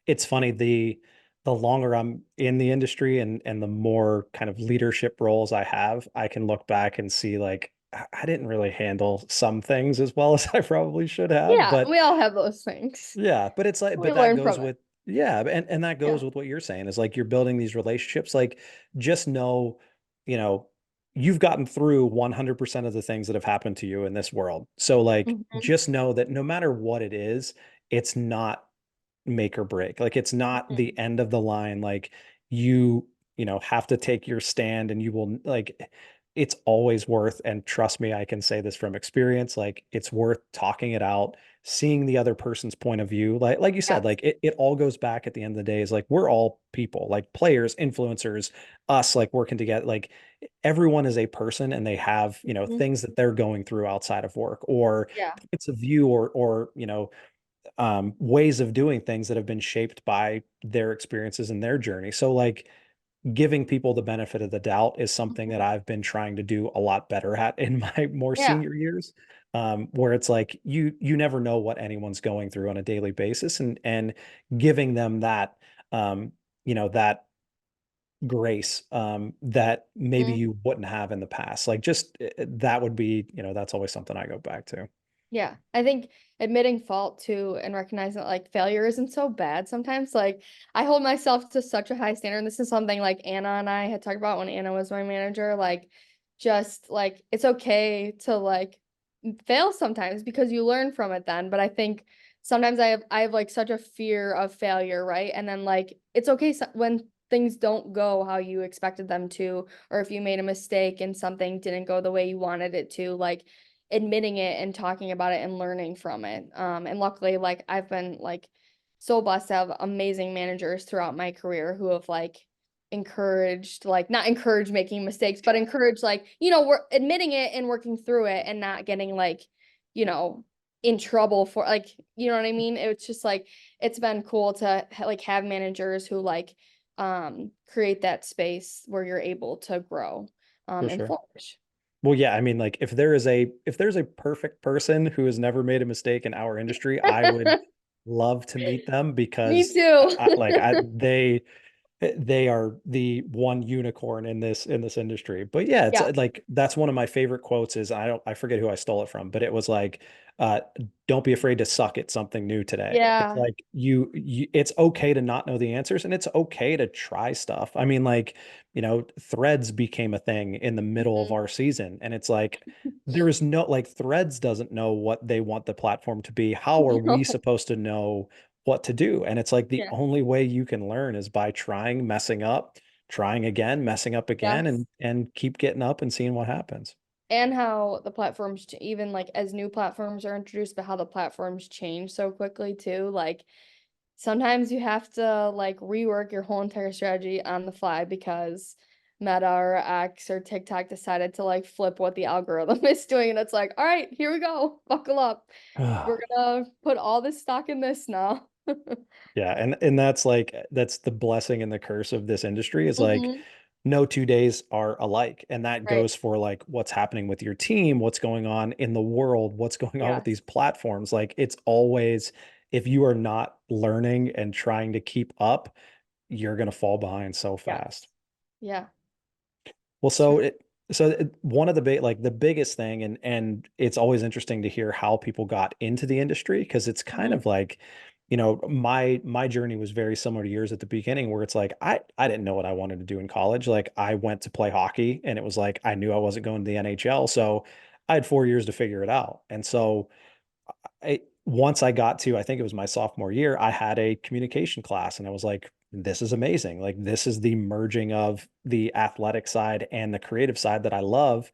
it's funny the longer I'm in the industry and the more kind of leadership roles I have, I can look back and see like I didn't really handle some things as well as I probably should have, Yeah, but we all have those things. yeah, but it's like, We but that learn goes from it. with, yeah, and that Yeah. goes with what you're saying is like you're building these relationships. Like, just know, you know, you've gotten through 100% of the things that have happened to you in this world. So, like, Mhm, just know that no matter what it is, it's not make or break. Like, it's not mhm. the end of the line. Like, you, have to take your stand and you will, like, it's always worth, and trust me, I can say this from experience, like, it's worth talking it out, seeing the other person's point of view. Like you said, Yes. like it all goes back at the end of the day is like we're all people, like players, influencers, us, like working together. Like everyone is a person and they have, Mhm. things that they're going through outside of work or Yeah. points of view or ways of doing things that have been shaped by their experiences and their journey. So like giving people the benefit of the doubt is something that Mhm. I've been trying to do a lot better at in my more Yeah. senior years. Where it's like you never know what anyone's going through on a daily basis, and giving them that that grace that maybe Mhm. you wouldn't have in the past. Like just that would be, that's always something I go back to. Yeah, I think admitting fault too and recognizing that like failure isn't so bad sometimes. Like I hold myself to such a high standard. And this is something like Anna and I had talked about when Anna was my manager. Like just like it's okay to like fail sometimes because you learn from it then. But I think sometimes I have like such a fear of failure, right? And then like it's okay when things don't go how you expected them to, or if you made a mistake and something didn't go the way you wanted it to, like admitting it and talking about it and learning from it. And luckily, like I've been like so blessed to have amazing managers throughout my career who have like encouraged, like not encouraged making mistakes, but encouraged like, we're admitting it and working through it and not getting like you know, in trouble for like, you know what I mean? It's just like it's been cool to like have managers who like create that space where you're able to grow For and sure. flourish. Well, yeah, I mean, like if there's a perfect person who has never made a mistake in our industry, I would love to meet them Me because too. they are the one unicorn in this industry. But yeah, it's Yeah. like that's one of my favorite quotes is I forget who I stole it from, but it was like uh don't be afraid to suck at something new today. It's Yeah. like you it's okay to not know the answers and it's okay to try stuff. I mean like, threads became a thing in the middle of Mhm. our season and it's like there is no like threads doesn't know what they want the platform to be. How are we No. supposed to know what to do? And it's like the Yeah. only way you can learn is by trying, messing up, trying again, messing up again, Yes. and keep getting up and seeing what happens. And how the platforms even like as new platforms are introduced, but how the platforms change so quickly too. Like sometimes you have to like rework your whole entire strategy on the fly because Meta or X or TikTok decided to like flip what the algorithm is doing. And it's like, all right, here we go. Buckle up. We're gonna put all this stock in this now. Yeah, and that's like that's the blessing and the curse of this industry is like Hmm. no 2 days are alike. And that Right. goes for like what's happening with your team, what's going on in the world, what's going on with Yes. these platforms. Like it's always if you are not learning and trying to keep up, you're going to fall behind so fast. Yes. Yeah. Well, It's true. one of the big like the biggest thing and it's always interesting to hear how people got into the industry because it's kind Mhm. of like, my journey was very similar to yours at the beginning where it's like I didn't know what I wanted to do in college. Like I went to play hockey and it was like I knew I wasn't going to the NHL, so I had 4 years to figure it out. And so once I got to, I think it was my sophomore year, I had a communication class and I was like, this is amazing. Like, this is the merging of the athletic side and the creative side that I love.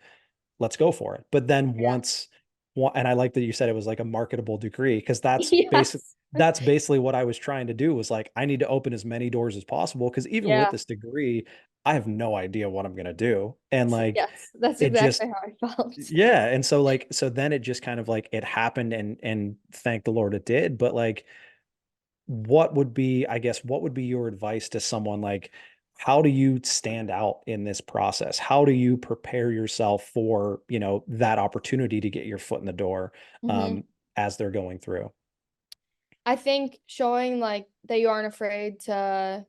Let's go for it. But then Yeah. and I like that you said it was like a marketable degree because Yes. that's basically what I was trying to do was like, I need to open as many doors as possible. Cause even with Yeah. this degree, I have no idea what I'm going to do. And like, Yes. That's it just, exactly how I felt. yeah, and so like so then it just kind of like it happened and thank the Lord it did. But like what would be, I guess, what would be your advice to someone like how do you stand out in this process? How do you prepare yourself for, that opportunity to get your foot in the door Hmm. um as they're going through? I think showing like that you aren't afraid to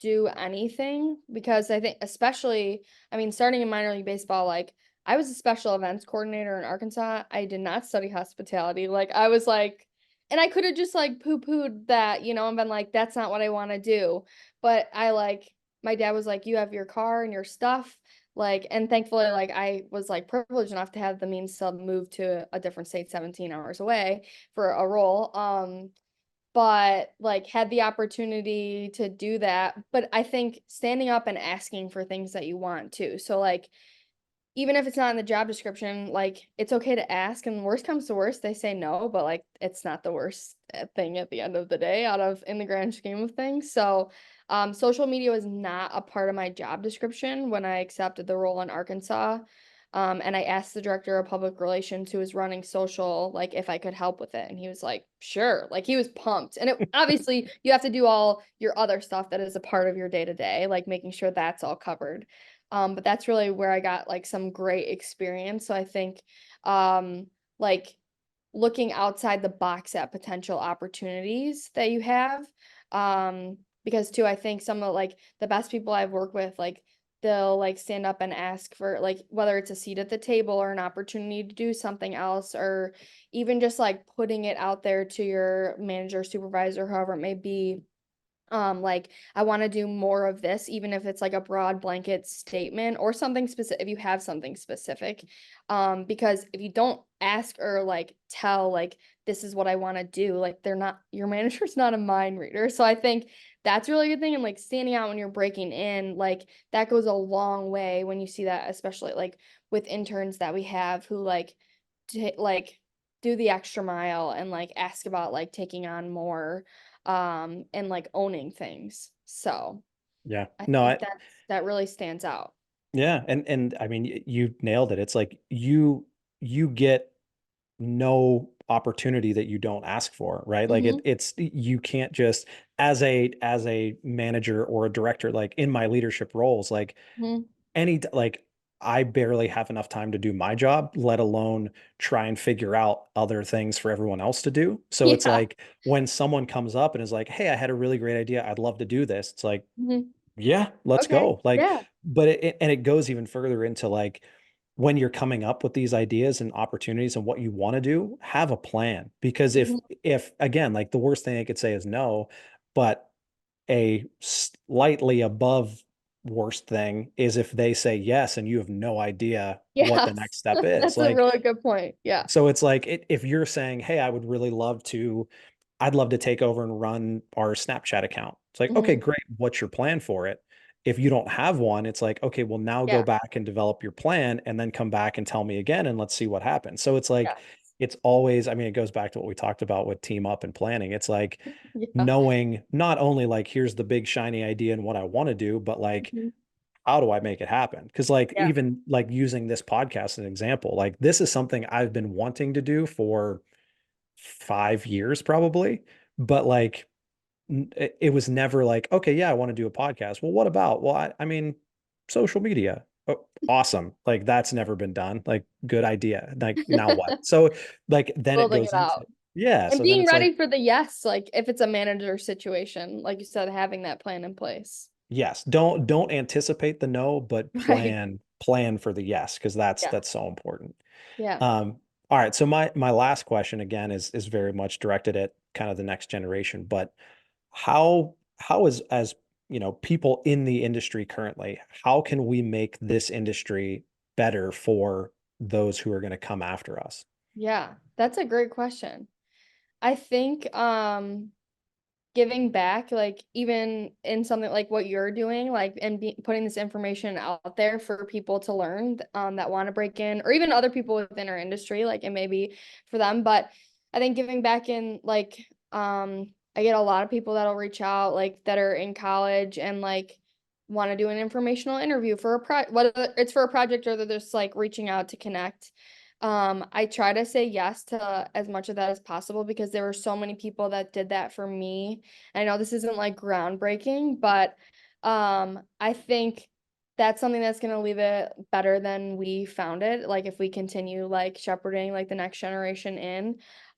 do anything because I think especially I mean starting in minor league baseball like I was a special events coordinator in Arkansas. I did not study hospitality. Like I was like and I could have just like poo-pooed that, and been like that's not what I want to do. But I like my dad was like you have your car and your stuff like and thankfully like I was like privileged enough to have the means to move to a different state 17 hours away for a role. But like had the opportunity to do that. But I think standing up and asking for things that you want too. So like even if it's not in the job description, like it's okay to ask and worst comes to worst, they say no, but like it's not the worst thing at the end of the day out of in the grand scheme of things. So social media was not a part of my job description when I accepted the role in Arkansas. And I asked the director of public relations who was running social, like if I could help with it. And he was like, sure. Like he was pumped. And it obviously you have to do all your other stuff that is a part of your day to day, like making sure that's all covered. But that's really where I got like some great experience. So I think like looking outside the box at potential opportunities that you have. Because too, I think some of like the best people I've worked with, like they'll like stand up and ask for like whether it's a seat at the table or an opportunity to do something else, or even just like putting it out there to your manager, supervisor, whoever it may be like I want to do more of this even if it's like a broad blanket statement or something specific if you have something specific because if you don't ask or like tell like this is what I want to do like they're not your manager's not a mind reader. So I think that's a really good thing and like standing out when you're breaking in like that goes a long way when you see that especially like with interns that we have who like do the extra mile and like ask about like taking on more and like owning things. So Yeah. I No, think that really stands out. yeah, and I mean you nailed it. It's like you get no opportunity that you don't ask for, right? Like Hmm. it's you can't just as a manager or a director, like in my leadership roles, like Hmm. like I barely have enough time to do my job, let alone try and figure out other things for everyone else to do. So it's Yeah. like when someone comes up and is like, "Hey, I had a really great idea. I'd love to do this." It's like, Hmm. "Yeah, let's Okay. go." Like, Yeah. but and it goes even further into like when you're coming up with these ideas and opportunities and what you want to do, have a plan. Because Hmm. if again, like the worst thing I could say is no, but a slightly above worst thing is if they say yes and you have no idea what the next Yes. step is. That's a Like, really good point. Yeah. so it's like if you're saying, "Hey, I'd love to take over and run our Snapchat account." It's like, "Okay, Hmm. great. What's your plan for it?" If you don't have one, it's like, "Okay, well now go Yeah. back and develop your plan and then come back and tell me again and let's see what happens." So it's like Yeah. it's always, I mean, it goes back to what we talked about with team up and planning. It's like Yeah. knowing not only like here's the big shiny idea and what I want to do, but like Hmm. how do I make it happen? Because like Yeah. even like using this podcast as an example, like this is something I've been wanting to do for 5 years probably, but like it was never like, okay, yeah, I want to do a podcast. Well, what about? Well, I mean, social media. Oh, awesome. Like that's never been done. Like good idea. Like now what? So like then it Building goes it into out yeah. and So then being it's like ready for the yes, like if it's a manager situation, like you said, having that plan in place. yes, don't anticipate the no, but Right. plan for the yes, because Yeah. that's so important. Yeah. All right. So my last question again is very much directed at kind of the next generation, but how is as you know people in the industry currently, how can we make this industry better for those who are going to come after us? Yeah. That's a great question. I think giving back, like even in something like what you're doing, like and putting this information out there for people to learn that want to break in, or even other people within our industry, like it may be for them. But I think giving back in, like, I get a lot of people that'll reach out, like that are in college and like want to do an informational interview for a whether it's for a project or they're just like reaching out to connect. I try to say yes to as much of that as possible because there were so many people that did that for me. I know this isn't like groundbreaking, but I think that's something that's going to leave it better than we found it. Like if we continue like shepherding like the next generation in.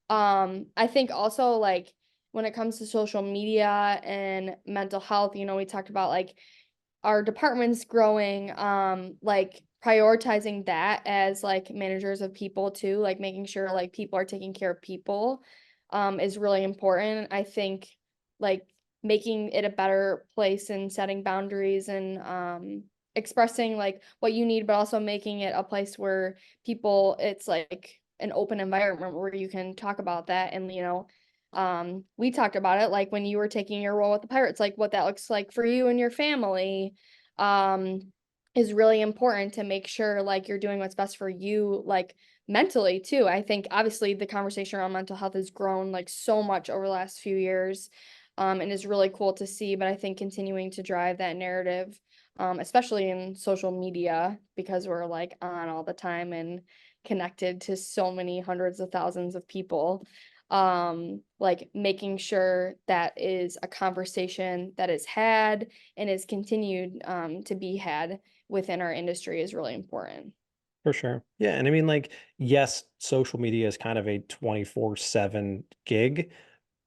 I think also like when it comes to social media and mental health, we talked about like our department's growing, like prioritizing that as like managers of people too, like making sure like people are taking care of people, is really important. I think like making it a better place and setting boundaries and expressing like what you need, but also making it a place where people, it's like an open environment where you can talk about that. And we talked about it like when you were taking your role with the Pirates, like what that looks like for you and your family, um is really important to make sure like you're doing what's best for you, like mentally too. I think obviously the conversation around mental health has grown like so much over the last few years, and is really cool to see. But I think continuing to drive that narrative, especially in social media, because we're like on all the time and connected to so many hundreds of thousands of people, like making sure that is a conversation that is had and is continued to be had within our industry is really important. For sure. Yeah. And I mean, like, yes, social media is kind of a 24/7 gig,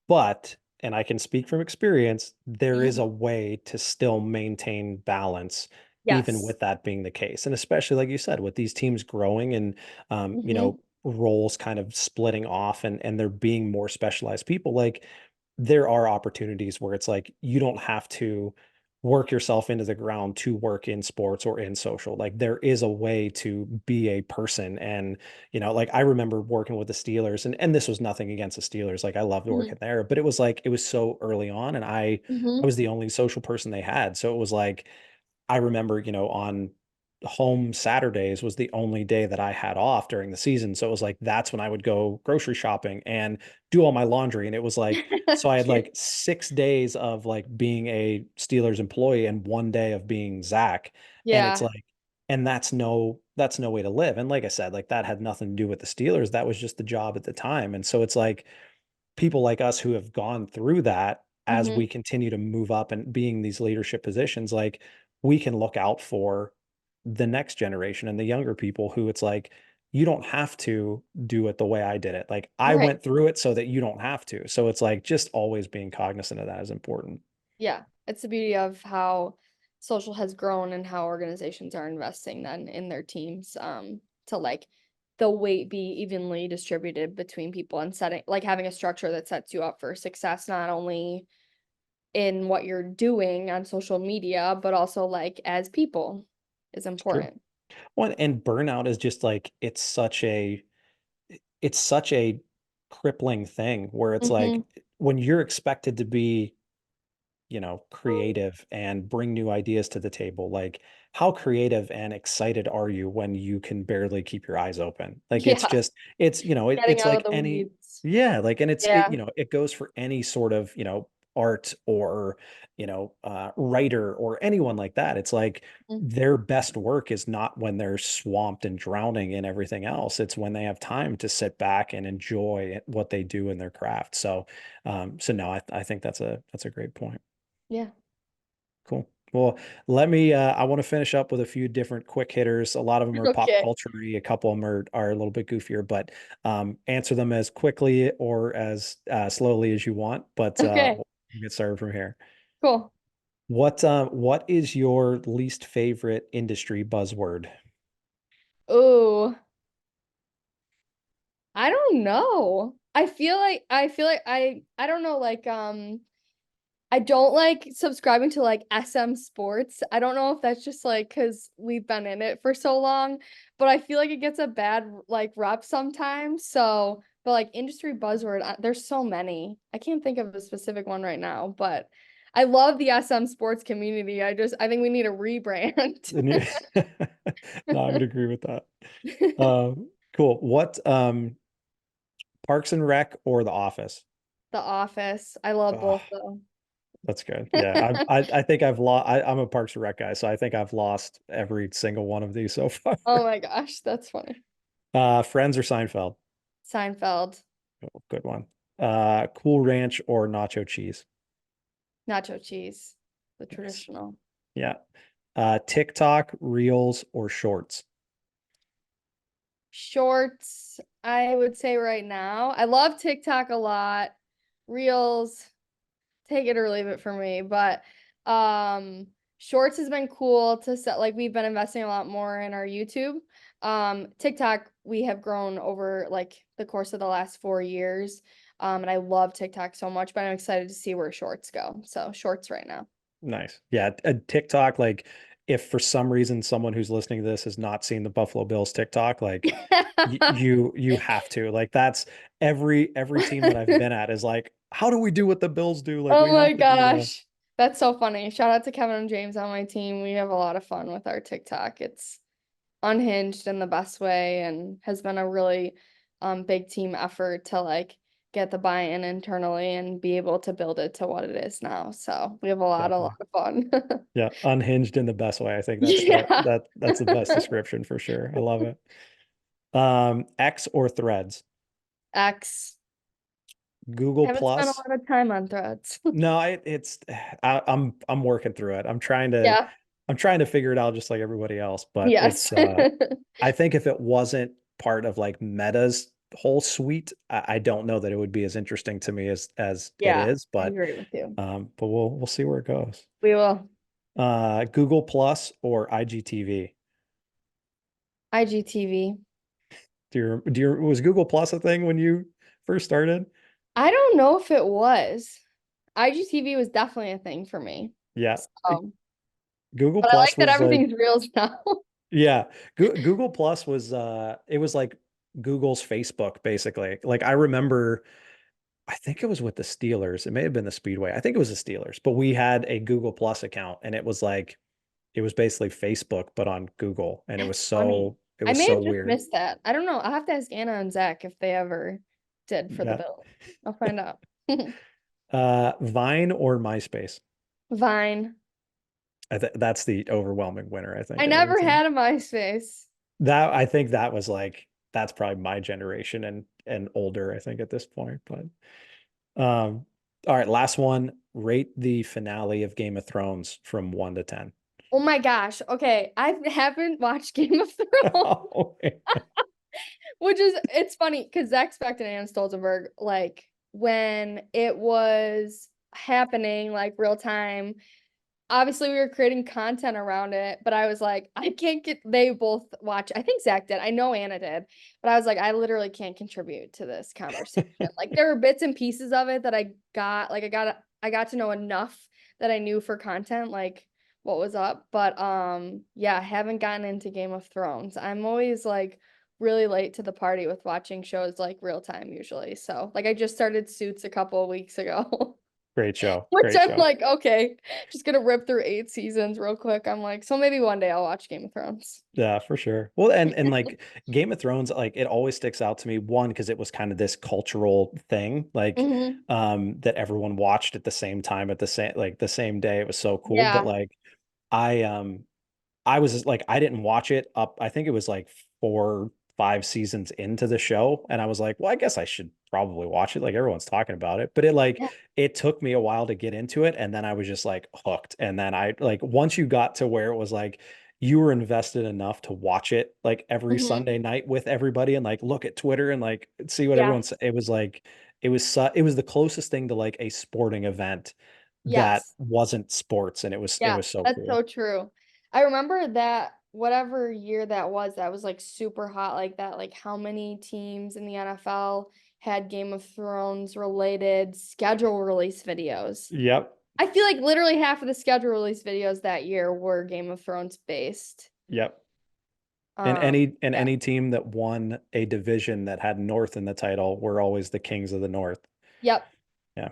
but, and I can speak from experience, there is Mhm. a way to still maintain balance, even Yes. with that being the case. And especially, like you said, with these teams growing and, Hmm. roles kind of splitting off and there being more specialized people, like there are opportunities where it's like you don't have to work yourself into the ground to work in sports or in social. Like there is a way to be a person. And, like I remember working with the Steelers and this was nothing against the Steelers. Like I loved Hmm. working there, but it was like it was so early on and I Hmm. was the only social person they had. So it was like I remember, on home Saturdays was the only day that I had off during the season. So it was like that's when I would go grocery shopping and do all my laundry. And it was like, so I had Cute. like 6 days of like being a Steelers employee and one day of being Zach. And it's Yeah. like and that's no way to live. And like I said, like that had nothing to do with the Steelers. That was just the job at the time. And so it's like people like us who have gone through that as Hmm. we continue to move up and being these leadership positions, like we can look out for the next generation and the younger people who it's like, you don't have to do it the way I did it. Like I Right. went through it so that you don't have to. So it's like just always being cognizant of that is important. Yeah. It's the beauty of how social has grown and how organizations are investing then in their teams, to like the weight be evenly distributed between people and setting like having a structure that sets you up for success, not only in what you're doing on social media, but also like as people is It's true. important. Well, and burnout is just like it's such a crippling thing where it's like Hmm. when you're expected to be, creative and bring new ideas to the table. Like, how creative and excited are you when you can barely keep your eyes open? Like, it's Yeah. just, Getting it's out of like the any, weeds. yeah, like, and Yeah. it goes for any sort of, art or, writer or anyone like that. It's like Mhm. their best work is not when they're swamped and drowning in everything else. It's when they have time to sit back and enjoy what they do in their craft. So no, I think that's a great point. Yeah. Cool. Well, I want to finish up with a few different quick hitters. A lot of them are pop Okay. culture-y, a couple of them are a little bit goofier, but answer them as quickly or as slowly as you want. But Okay. we'll get started from here. Cool. What is your least favorite industry buzzword? Oh, I don't know. I feel like I don't know, like I don't like subscribing to like SM Sports. I don't know if that's just like because we've been in it for so long, but I feel like it gets a bad like rep sometimes. So, but like industry buzzword, there's so many. I can't think of a specific one right now, but I love the SM Sports community. I think we need a rebrand. The new- No, I would agree with that. Cool. What Parks and Rec or The Office? The Office. I love Oh, both though. that's good. Yeah, I think I've lost. I'm a Parks and Rec guy, so I think I've lost every single one of these so far. Oh my gosh, that's funny. Friends or Seinfeld? Seinfeld, Oh, good one. Cool Ranch or nacho cheese? nacho cheese, the Nice. traditional. Yeah. TikTok, Reels, or Shorts? Shorts, I would say right now. I love TikTok a lot. Reels, take it or leave it for me. But shorts has been cool to set like we've been investing a lot more in our YouTube. TikTok, we have grown over like the course of the last 4 years. And I love TikTok so much, but I'm excited to see where shorts go. So shorts right now. Nice. Yeah. TikTok, like if for some reason someone who's listening to this has not seen the Buffalo Bills TikTok, like you have to. Like that's every team that I've been at is like, how do we do what the Bills do? Like Oh we my have to do that. gosh. That's so funny. Shout out to Kevin and James on my team. We have a lot of fun with our TikTok. It's unhinged in the best way and has been a really big team effort to like get the buy-in internally and be able to build it to what it is now. So we have a lot Definitely. of fun. Yeah, unhinged in the best way. I think Yeah. that's the best description for sure. I love it. X or Threads? X. Google Haven't spent a Plus? lot of time on threads. No, I'm working through it. Yeah. I'm trying to figure it out just like everybody else, but Yes. I think if it wasn't part of like Meta's whole suite, I don't know that it would be as interesting to me as it Yeah, is, I agree with you. but we'll see where it goes. We will. Google Plus or IGTV? IGTV. Was Google Plus a thing when you first started? I don't know if it was. IGTV was definitely a thing for me. Yeah. So, Google but I like Plus that was like, everything's reels now. yeah, Google Plus was it was like Google's Facebook basically. Like I remember I think it was with the Steelers. It may have been the Speedway. I think it was the Steelers, but we had a Google Plus account and it was basically Facebook but on Google and That's funny. it I was may so have just weird. missed that. I don't know. I'll have to ask Anna and Zach if they ever did for the Yeah. bill. I'll find out. Vine or MySpace? Vine. That's the overwhelming winner, I I think, in every never team. had a MySpace. That I think that was like that's probably my generation and older, I think, at this point. But all right, last one. Rate the finale of Game of Thrones from 1 to 10. Oh my gosh. Okay. I haven't watched Game of Thrones, Oh, which is it's funny because Zach Specht and Anna Stolzenberg, like when it was happening, like real time, obviously we were creating content around it, but I was like, I can't get they both watch. I think Zach did. I know Anna did, but I was like, I literally can't contribute to this conversation. Like there were bits and pieces of it that I got, like I got to know enough that I knew for content, like what was up. But yeah, I haven't gotten into Game of Thrones. I'm always like really late to the party with watching shows like real time usually. So like I just started Suits a couple of weeks ago. great show. Which Great I'm show. like, okay, just gonna rip through 8 seasons real quick. I'm like, so maybe one day I'll watch Game of Thrones. Yeah, for sure. Well, and like Game of Thrones, like it always sticks out to me, one, because it was kind of this cultural thing, like Hmm. that everyone watched at the same time at the same day. It was so cool. But Yeah. like I I was just like, I didn't watch it up. I think it was like 4, 5 seasons into the show. And I was like, well, I guess I should probably watch it. Like everyone's talking about it. But Yeah. it took me a while to get into it. And then I was just like hooked. And then I like, once you got to where it was like, you were invested enough to watch it like every Hmm. Sunday night with everybody and like look at Twitter and like see what everyone's, Yes. it was like, it was the closest thing to like a sporting event that Yes. wasn't sports. And it Yeah. was so That's cool. so true. I remember that whatever year that was like super hot like that. Like how many teams in the NFL had Game of Thrones related schedule release videos? Yep. I feel like literally half of the schedule release videos that year were Game of Thrones based. Yep. Um, And yeah. any team that won a division that had North in the title were always the Kings of the North. Yep. Yeah,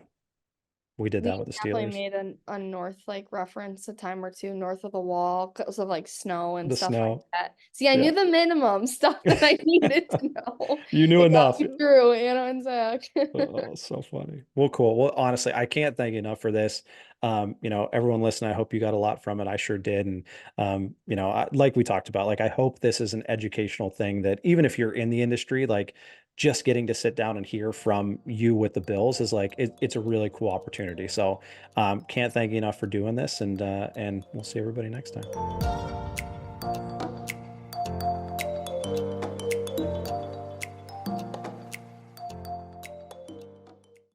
we did that We with the definitely Steelers. made a north like reference a time or two north of the wall because of like snow and The stuff like snow. that. See, I Yeah. knew the minimum stuff that I needed to know. You knew It got enough. me through, Anna and Zach. Oh, so funny. Well, cool. Well, honestly, I can't thank you enough for this. Everyone listening, I hope you got a lot from it. I sure did. And, like we talked about, like, I hope this is an educational thing that even if you're in the industry, like just getting to sit down and hear from you with the Bills is like, it's a really cool opportunity. So, can't thank you enough for doing this and we'll see everybody next time.